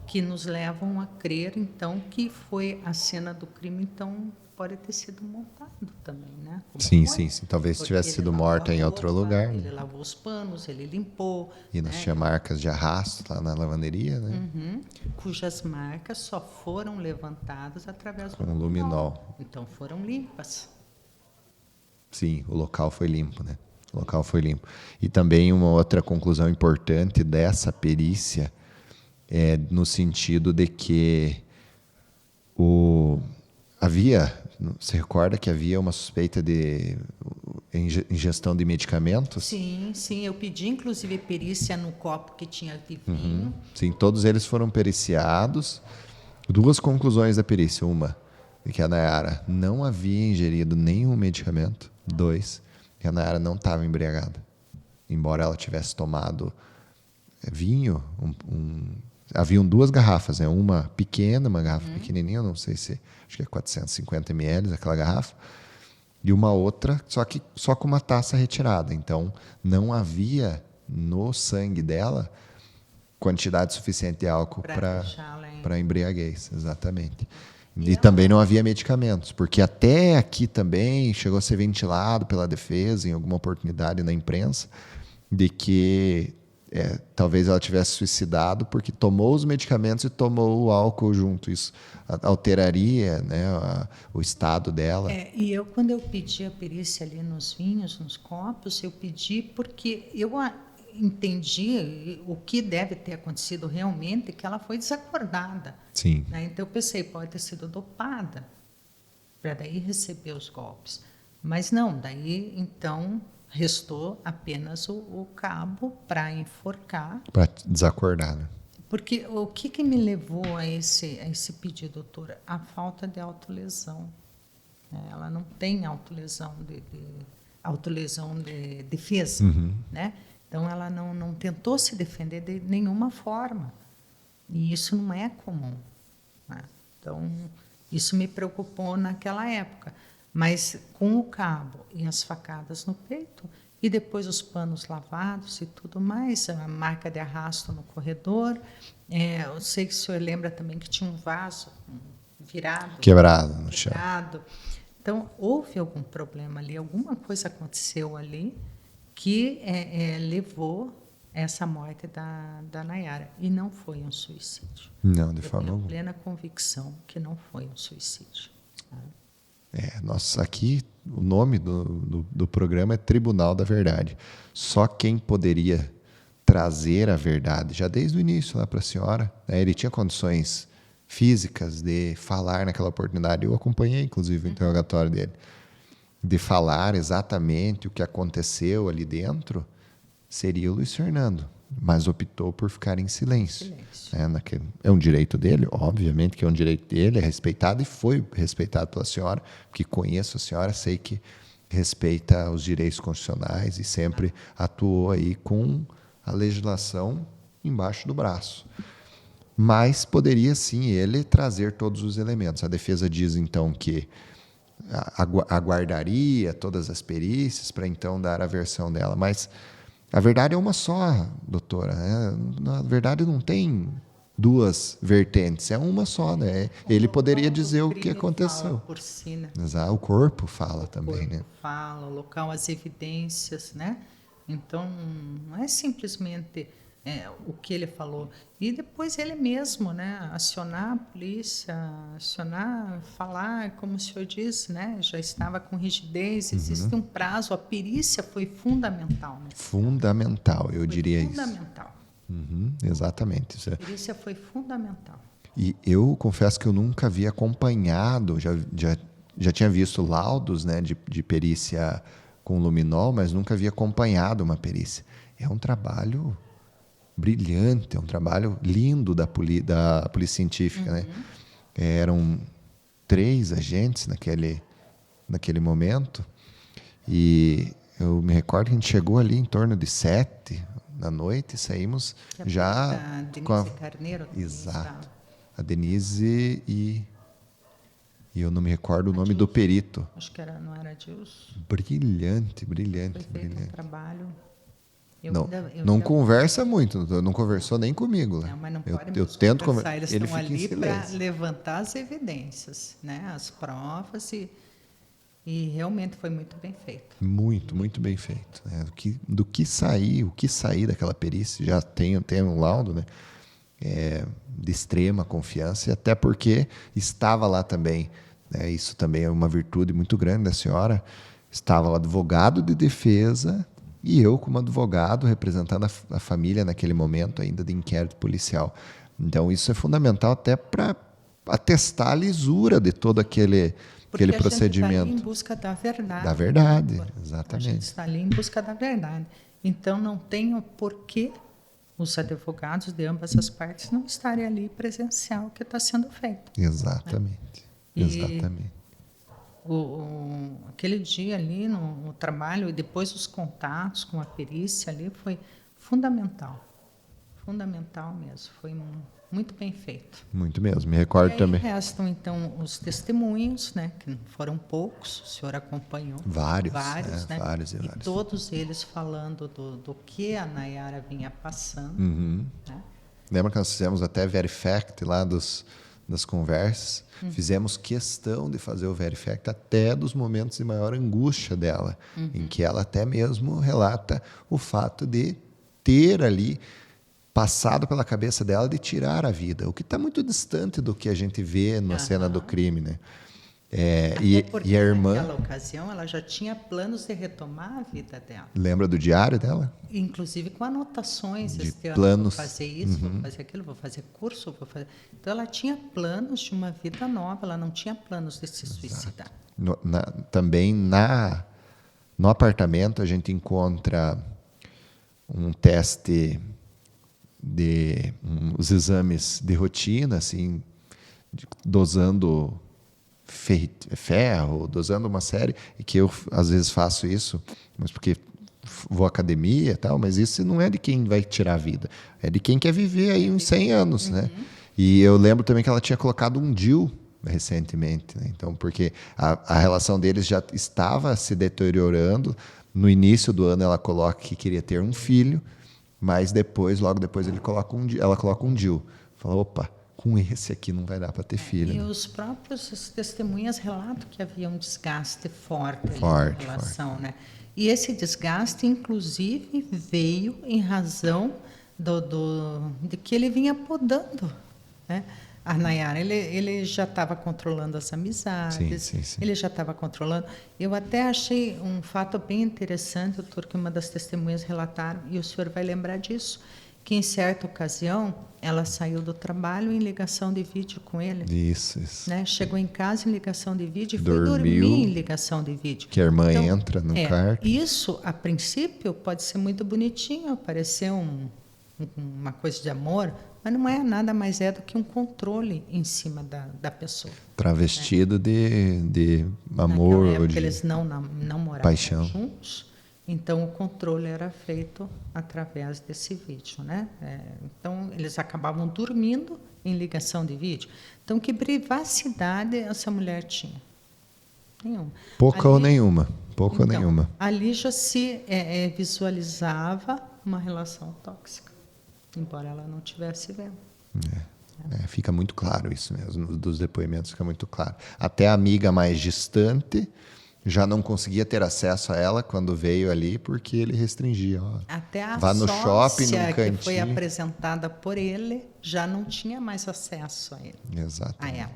que nos levam a crer, então, que foi a cena do crime, então, pode ter sido montado também, né? Como Sim, foi? sim, sim. Talvez Porque tivesse ele sido lavou morta a em outro roupa, lugar. ele lavou os panos, ele limpou. E nós né? tinha marcas de arrasto lá na lavanderia, né? Cujas marcas só foram levantadas através Com do luminol. Então, foram limpas. Sim, o local foi limpo, né? O local foi limpo. E também uma outra conclusão importante dessa perícia é no sentido de que havia, você recorda que havia uma suspeita de ingestão de medicamentos? Sim, sim. Eu pedi, inclusive, perícia no copo que tinha de vinho. Sim, todos eles foram periciados. Duas conclusões da perícia. Uma, de que a Nayara não havia ingerido nenhum medicamento. Dois, que a Nayara não estava embriagada. Embora ela tivesse tomado vinho, haviam duas garrafas, né? Uma pequena, uma garrafa pequenininha, não sei se, acho que é 450 ml aquela garrafa, e uma outra, só com uma taça retirada. Então, não havia no sangue dela quantidade suficiente de álcool para embriaguez, exatamente. E também não havia medicamentos, porque até aqui também chegou a ser ventilado pela defesa, em alguma oportunidade na imprensa, de que talvez ela tivesse suicidado porque tomou os medicamentos e tomou o álcool junto. Isso alteraria, né, o estado dela. E eu, quando eu pedi a perícia ali nos vinhos, nos copos, eu pedi porque eu entendi o que deve ter acontecido realmente, que ela foi desacordada. Sim. Né? Então, eu pensei, pode ter sido dopada, para daí receber os golpes. Mas não, daí, então, restou apenas o cabo para enforcar. Para desacordar, né? Porque o que me levou a esse pedido, doutora? A falta de autolesão. Ela não tem autolesão de defesa, né? Então, ela não tentou se defender de nenhuma forma. E isso não é comum. Né? Então, isso me preocupou naquela época. Mas com o cabo e as facadas no peito, e depois os panos lavados e tudo mais, a marca de arrasto no corredor. Eu sei que o senhor lembra também que tinha um vaso virado. Quebrado no chão. Então, houve algum problema ali, alguma coisa aconteceu ali que levou essa morte da Nayara. E não foi um suicídio. Não, de forma alguma. Eu tenho plena convicção que não foi um suicídio. Nossa, aqui o nome do programa é Tribunal da Verdade. Só quem poderia trazer a verdade, já desde o início lá para a senhora, né, ele tinha condições físicas de falar naquela oportunidade. Eu acompanhei, inclusive, o interrogatório dele. De falar exatamente o que aconteceu ali dentro, seria o Luiz Fernando. Mas optou por ficar em silêncio. É um direito dele, obviamente que é um direito dele, é respeitado e foi respeitado pela senhora, porque conheço a senhora, sei que respeita os direitos constitucionais e sempre atuou aí com a legislação embaixo do braço. Mas poderia sim ele trazer todos os elementos. A defesa diz então que aguardaria todas as perícias para então dar a versão dela, mas a verdade é uma só, doutora. Na verdade, não tem duas vertentes, é uma só, né? Ele poderia dizer o que aconteceu. Fala por si, né? Exato, o corpo fala também, o corpo né? Fala, o local, as evidências, né? Então, não é simplesmente o que ele falou. E depois ele mesmo, né? Acionar a polícia, falar, como o senhor disse, né? Já estava com rigidez, existe um prazo. A perícia foi fundamental. Né? Fundamental, eu diria isso. Fundamental. Exatamente. A perícia foi fundamental. E eu confesso que eu nunca havia acompanhado, já tinha visto laudos, né, de perícia com luminol, mas nunca havia acompanhado uma perícia. É um trabalho brilhante, é um trabalho lindo da polícia científica, né? Eram 3 agentes naquele momento, e eu me recordo que a gente chegou ali em torno de 7 da noite e saímos já a Denise com Carneiro. Exato. A Denise e E eu não me recordo o nome do perito. Acho que não era Adilson. Brilhante. Foi feito um trabalho. Não conversa muito, não conversou nem comigo. Não, mas não pode eu tento conversar. Eles ele estão fica em ali para silêncio. levantar as evidências, né? As provas, e realmente foi muito bem feito. Muito bem feito. Né? O que sair daquela perícia, já tem um laudo, né? De extrema confiança, e até porque estava lá também, né? Isso também é uma virtude muito grande da senhora, estava o advogado de defesa e eu como advogado representando a família naquele momento ainda de inquérito policial. Então isso é fundamental até para atestar a lisura de todo aquele procedimento. A gente está ali em busca da verdade. Da verdade, exatamente. A gente está ali em busca da verdade. Então não tem o porquê os advogados de ambas as partes não estarem ali presencial o que está sendo feito. Exatamente. Né? Exatamente. Aquele dia ali no trabalho e depois os contatos com a perícia ali foi fundamental. Fundamental mesmo. Foi muito bem feito. Muito mesmo. Me recordo também. Restam, então, os testemunhos, né, que foram poucos, o senhor acompanhou. Vários, né? Vários. E todos eles falando do que a Nayara vinha passando. Uhum. Né? Lembra que nós fizemos até Verifact lá das conversas? Fizemos questão de fazer o Verifact até dos momentos de maior angústia dela, em que ela até mesmo relata o fato de ter ali passado pela cabeça dela de tirar a vida, o que está muito distante do que a gente vê na cena do crime, né? Porque a irmã, naquela ocasião ela já tinha planos de retomar a vida dela. lembra do diário dela? Inclusive com anotações, de planos. Vou fazer isso, vou fazer aquilo, vou fazer curso, vou fazer. Então ela tinha planos de uma vida nova, ela não tinha planos de se suicidar. Também no apartamento a gente encontra um teste os exames de rotina, assim, dosando ferro, dosando uma série, e que eu às vezes faço isso, mas porque vou à academia e tal, mas isso não é de quem vai tirar a vida, é de quem quer viver aí uns 100 anos, né? E eu lembro também que ela tinha colocado um DIU recentemente, né? Então, porque a relação deles já estava se deteriorando. No início do ano ela coloca que queria ter um filho, mas logo depois ela coloca um DIU. Fala, opa, com esse aqui não vai dar para ter filho. E os próprios testemunhas relatam que havia um desgaste forte em relação, né? E esse desgaste, inclusive, veio em razão de que ele vinha podando, né? A Nayara, ele já estava controlando as amizades, sim. Ele já estava controlando. Eu até achei um fato bem interessante, doutor, que uma das testemunhas relataram, e o senhor vai lembrar disso, que em certa ocasião ela saiu do trabalho em ligação de vídeo com ele. Isso. Né? Chegou em casa em ligação de vídeo e foi Dormiu, dormir em ligação de vídeo. Que a irmã entra no quarto. Isso, a princípio, pode ser muito bonitinho, parecer uma coisa de amor, mas não é nada mais do que um controle em cima da pessoa. Travestido de amor ou de eles não moravam paixão. Juntos, então o controle era feito através desse vídeo, né? Então eles acabavam dormindo em ligação de vídeo. Então que privacidade essa mulher tinha? Nenhuma. Pouca ou nenhuma. Ali já se visualizava uma relação tóxica, embora ela não tivesse vendo. Fica muito claro isso mesmo, dos depoimentos fica muito claro. Até a amiga mais distante já não conseguia ter acesso a ela quando veio ali, porque ele restringia. Até a vá no shopping, num cantinho. Que foi apresentada por ele já não tinha mais acesso a ele. Exatamente. A ela.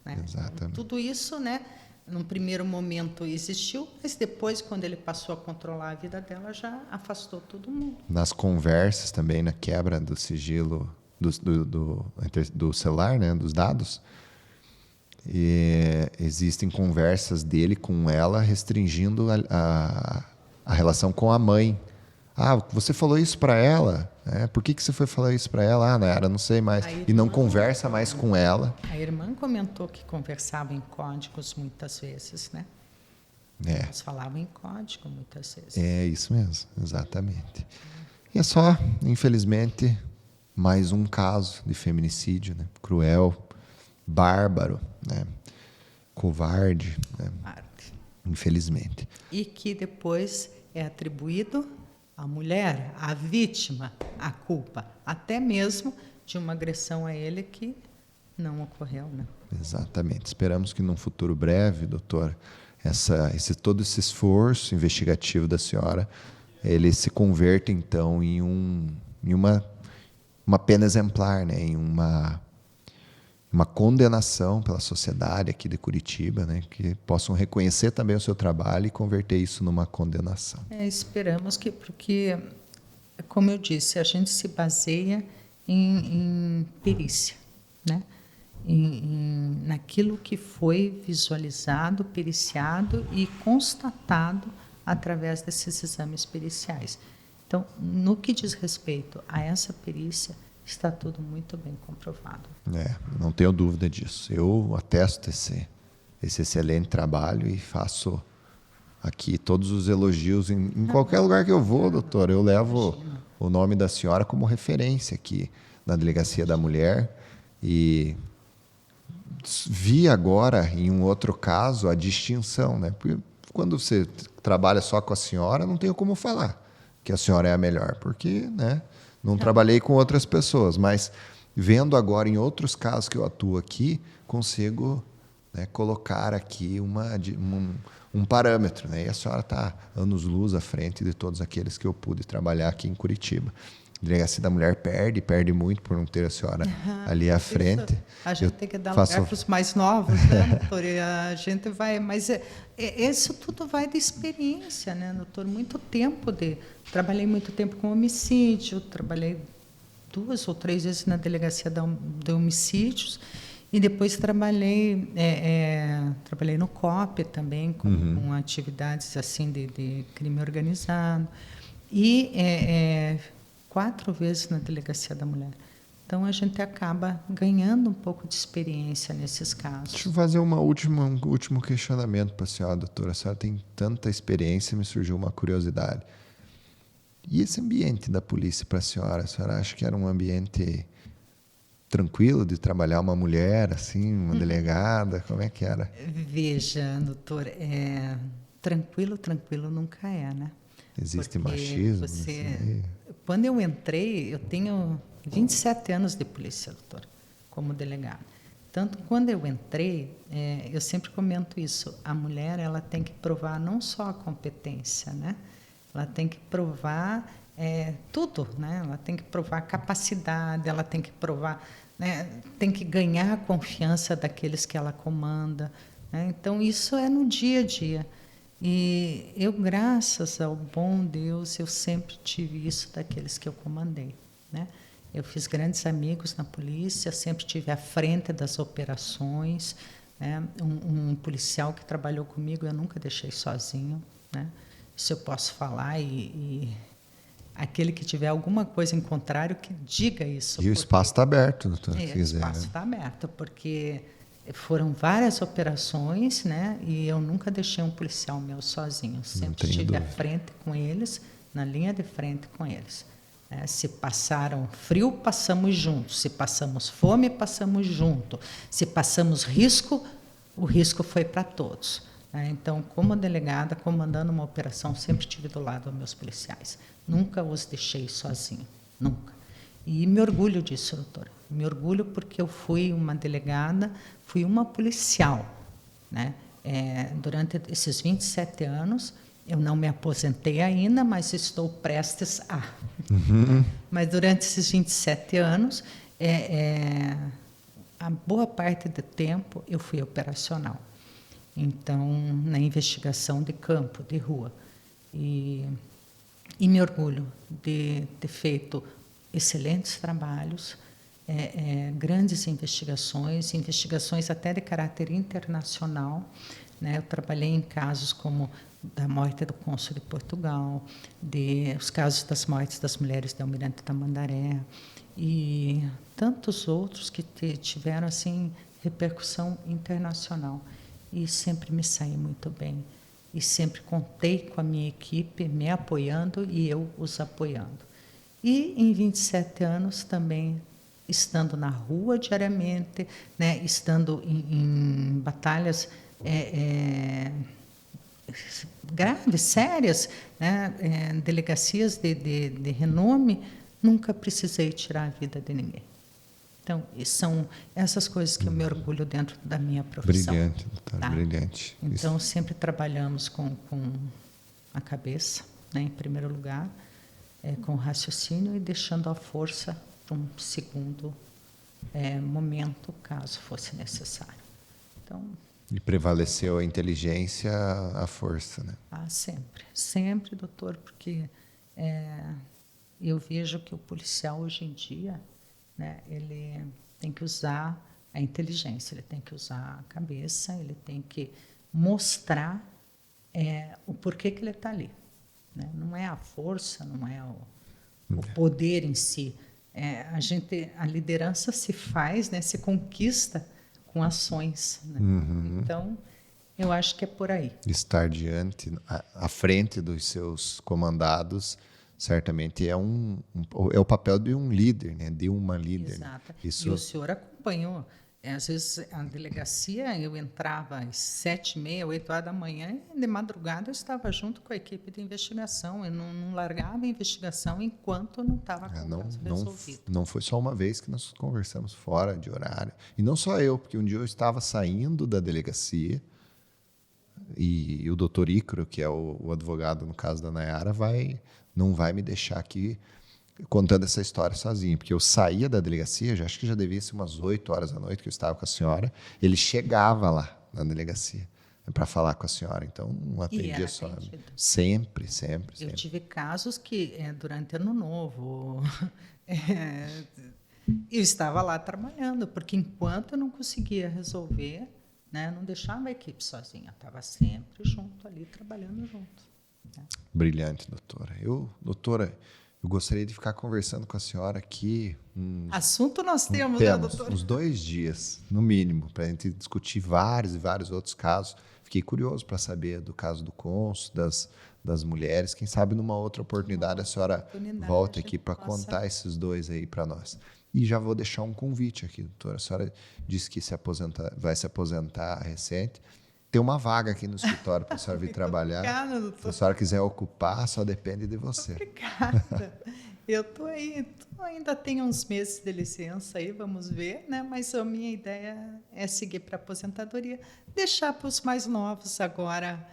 Né? Exatamente. Tudo isso, né, num primeiro momento existiu, mas depois, quando ele passou a controlar a vida dela, já afastou todo mundo. Nas conversas também, na quebra do sigilo do celular, né, dos dados, e existem conversas dele com ela restringindo a relação com a mãe. Você falou isso para ela? Por que você foi falar isso para ela? Nayara, não sei mais. E não conversa mais com ela. A irmã comentou que conversava em códigos muitas vezes, né? Elas falavam em código muitas vezes. É isso mesmo, exatamente. E é só, infelizmente, mais um caso de feminicídio, né? Cruel, bárbaro, né? covarde, né? Infelizmente. E que depois é atribuído à mulher, à vítima, a culpa, até mesmo de uma agressão a ele que não ocorreu, né? Exatamente. Esperamos que num futuro breve, doutor, todo esse esforço investigativo da senhora, ele se converta então em uma pena exemplar, né? Em uma condenação pela sociedade aqui de Curitiba, né? Que possam reconhecer também o seu trabalho e converter isso numa condenação. Esperamos que, porque, como eu disse, a gente se baseia em perícia, né? Naquilo que foi visualizado, periciado e constatado através desses exames periciais. Então, no que diz respeito a essa perícia, está tudo muito bem comprovado. Não tenho dúvida disso. Eu atesto esse excelente trabalho e faço aqui todos os elogios em qualquer lugar que eu vou, doutor. Eu levo o nome da senhora como referência aqui na Delegacia da Mulher e vi agora, em um outro caso, a distinção, né? Porque quando você trabalha só com a senhora, não tenho como falar que a senhora é a melhor, porque, né, não trabalhei com outras pessoas, mas vendo agora em outros casos que eu atuo aqui, consigo, né, colocar aqui um parâmetro, né? E a senhora está anos-luz à frente de todos aqueles que eu pude trabalhar aqui em Curitiba. A Delegacia da Mulher perde muito por não ter a senhora ali à frente. Isso, a gente tem que dar lugar para os mais novos, né, doutor? E a gente vai... Mas isso tudo vai de experiência, né, doutor? Trabalhei muito tempo com homicídio, trabalhei 2 ou 3 vezes na Delegacia de Homicídios e depois trabalhei no COP também, com atividades assim de crime organizado. E 4 vezes na Delegacia da Mulher. Então, a gente acaba ganhando um pouco de experiência nesses casos. Deixa eu fazer um último questionamento para a senhora, doutora. A senhora tem tanta experiência, me surgiu uma curiosidade. E esse ambiente da polícia para a senhora acha que era um ambiente tranquilo de trabalhar uma mulher, assim, uma delegada? Como é que era? Veja, doutor, tranquilo nunca é, né? Existe porque machismo? Quando eu entrei, eu tenho 27 anos de polícia, doutor, como delegada. Tanto quando eu entrei, eu sempre comento isso, a mulher ela tem que provar não só a competência, né? Ela tem que provar tudo, né? Ela tem que provar a capacidade, ela tem que provar, né? Tem que ganhar a confiança daqueles que ela comanda, né? Então, isso é no dia a dia. E eu, graças ao bom Deus, eu sempre tive isso daqueles que eu comandei, né? Eu fiz grandes amigos na polícia, sempre tive à frente das operações, né? Um policial que trabalhou comigo eu nunca deixei sozinho, né? Isso eu posso falar e aquele que tiver alguma coisa em contrário que diga isso. E o espaço está aberto, doutor. O espaço está aberto, porque foram várias operações, né? E eu nunca deixei um policial meu sozinho. Sempre estive à frente com eles, na linha de frente com eles. Se passaram frio, passamos juntos. Se passamos fome, passamos junto. Se passamos risco, o risco foi para todos. Então, como delegada, comandando uma operação, sempre estive do lado dos meus policiais. Nunca os deixei sozinho, nunca. E me orgulho disso, doutora. Me orgulho porque eu fui uma delegada, fui uma policial, né? Durante esses 27 anos, eu não me aposentei ainda, mas estou prestes a. Mas durante esses 27 anos, a boa parte do tempo eu fui operacional. Então, na investigação de campo, de rua. E me orgulho de ter feito excelentes trabalhos, grandes investigações até de caráter internacional, né? Eu trabalhei em casos como da morte do cônsul de Portugal, os casos das mortes das mulheres de Almirante Tamandaré e tantos outros que tiveram assim repercussão internacional. E sempre me saí muito bem. E sempre contei com a minha equipe me apoiando e eu os apoiando. E em 27 anos também, estando na rua diariamente, né, estando em batalhas graves, sérias, né? Delegacias de renome, nunca precisei tirar a vida de ninguém. Então, são essas coisas que eu me orgulho dentro da minha profissão. Brilhante, doutora, tá? brilhante. Então, sempre trabalhamos com a cabeça, né, em primeiro lugar, com o raciocínio e deixando a força para um segundo momento, caso fosse necessário. Então, e prevaleceu a inteligência, a força, né? Sempre. Sempre, doutor, porque eu vejo que o policial, hoje em dia, né, ele tem que usar a inteligência, ele tem que usar a cabeça, ele tem que mostrar o porquê que ele está ali. Né? Não é a força, não é o poder em si. A liderança se faz, né, se conquista com ações. Né? Então, eu acho que é por aí. Estar diante, à frente dos seus comandados, certamente é o papel de um líder, né? De uma líder. Exato. Né? Isso... E o senhor acompanhou. Às vezes, a delegacia, eu entrava às 7h30, 8h da manhã, e de madrugada eu estava junto com a equipe de investigação. Eu não largava a investigação enquanto não estava com o caso resolvido. Não foi só uma vez que nós conversamos fora de horário. E não só eu, porque um dia eu estava saindo da delegacia e o doutor Ícaro, que é o advogado no caso da Nayara, não vai me deixar aqui contando essa história sozinho, porque eu saía da delegacia, acho que já devia ser umas 8h da noite que eu estava com a senhora, ele chegava lá na delegacia para falar com a senhora, então não atendia só. Sempre. Eu tive casos que, durante Ano Novo, eu estava lá trabalhando, porque enquanto eu não conseguia resolver, né, não deixava a equipe sozinha, estava sempre junto ali, trabalhando junto. Né? Brilhante, doutora. Doutora, eu gostaria de ficar conversando com a senhora aqui. Assunto nós temos, né, doutora? Uns 2 dias, no mínimo, para a gente discutir vários e vários outros casos. Fiquei curioso para saber do caso do cônsul, das mulheres. Quem sabe numa outra oportunidade a senhora volta aqui para contar esses dois aí para nós. E já vou deixar um convite aqui, doutora. A senhora disse que vai se aposentar recente. Tem uma vaga aqui no escritório para a senhora vir trabalhar. Obrigada, doutor. Se a senhora quiser ocupar, só depende de você. Obrigada. Eu estou aí, ainda tenho uns meses de licença aí, vamos ver, né? Mas a minha ideia é seguir para a aposentadoria, deixar para os mais novos agora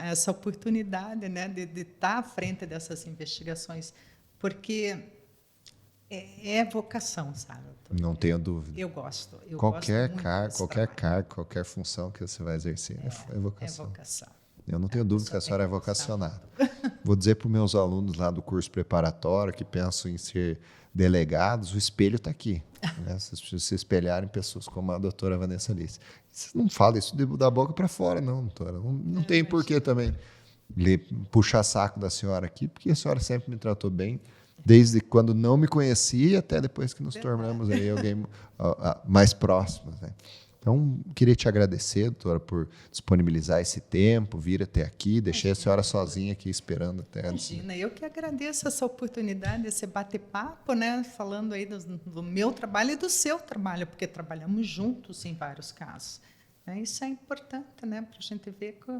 essa oportunidade, né, de estar à frente dessas investigações, porque é vocação, sabe? Não tenho dúvida. Eu gosto. Qualquer cargo, qualquer função que você vai exercer é vocação. É vocação. Eu não tenho dúvida que a senhora é vocacionada. Vou dizer para os meus alunos lá do curso preparatório que pensam em ser delegados, o espelho está aqui. Né? Vocês precisam se espelharem em pessoas como a doutora Vanessa Lice. Vocês não falam isso da boca para fora, não, doutora. Não tem porquê também puxar saco da senhora aqui, porque a senhora sempre me tratou bem, desde quando não me conhecia até depois que nos tornamos aí alguém mais próximos. Né? Então, queria te agradecer, doutora, por disponibilizar esse tempo, vir até aqui, deixei a senhora sozinha aqui esperando até antes. Imagina, eu que agradeço essa oportunidade, esse bate-papo, né, falando aí do meu trabalho e do seu trabalho, porque trabalhamos juntos em vários casos. Isso é importante, né, para a gente ver que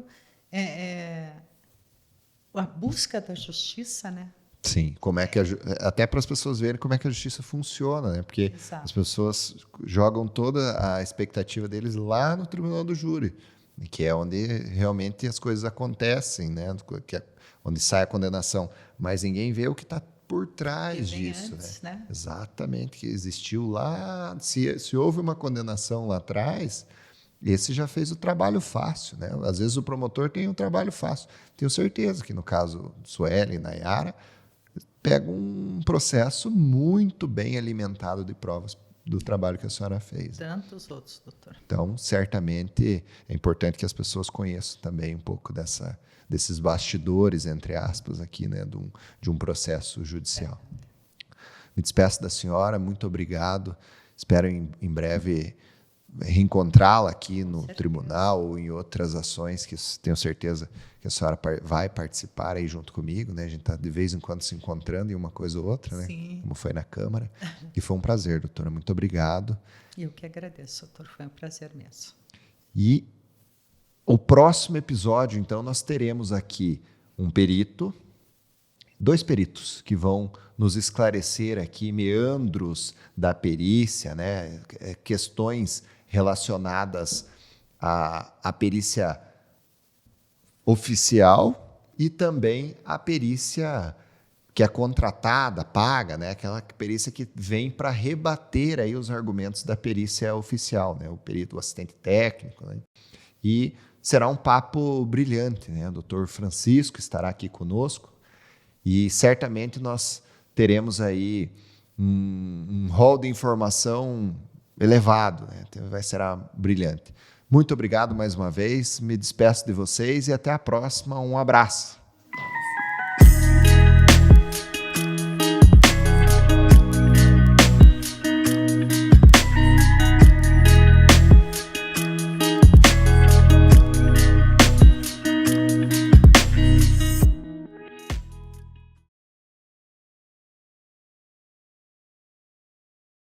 a busca da justiça, né? Sim, como é que até para as pessoas verem como é que a justiça funciona, né? Porque as pessoas jogam toda a expectativa deles lá no tribunal do júri, que é onde realmente as coisas acontecem, né? Onde sai a condenação, mas ninguém vê o que está por trás disso, antes, né? Né? Exatamente, que existiu lá. Se houve uma condenação lá atrás, esse já fez o trabalho fácil, né? Às vezes o promotor tem um trabalho fácil. Tenho certeza que no caso Sueli e Nayara pega um processo muito bem alimentado de provas do trabalho que a senhora fez. Tantos outros, doutor. Então, certamente, é importante que as pessoas conheçam também um pouco desses bastidores, entre aspas, aqui, né, de um processo judicial. Me despeço da senhora, muito obrigado. Espero em breve reencontrá-la aqui no tribunal ou em outras ações que tenho certeza que a senhora vai participar aí junto comigo, né? A gente está de vez em quando se encontrando em uma coisa ou outra, né? Sim. Como foi na Câmara. E foi um prazer, doutora. Muito obrigado. Eu que agradeço, doutor. Foi um prazer mesmo. E O próximo episódio, então, nós teremos aqui um perito, 2 peritos que vão nos esclarecer aqui meandros da perícia, né? Questões relacionadas à perícia oficial e também à perícia que é contratada, paga, né? Aquela perícia que vem para rebater aí os argumentos da perícia oficial, né? O perito, o assistente técnico, né? E será um papo brilhante, né? O Dr. Francisco estará aqui conosco e certamente nós teremos aí um rol de informação elevado, né? Será brilhante. Muito obrigado mais uma vez, me despeço de vocês e até a próxima. Um abraço.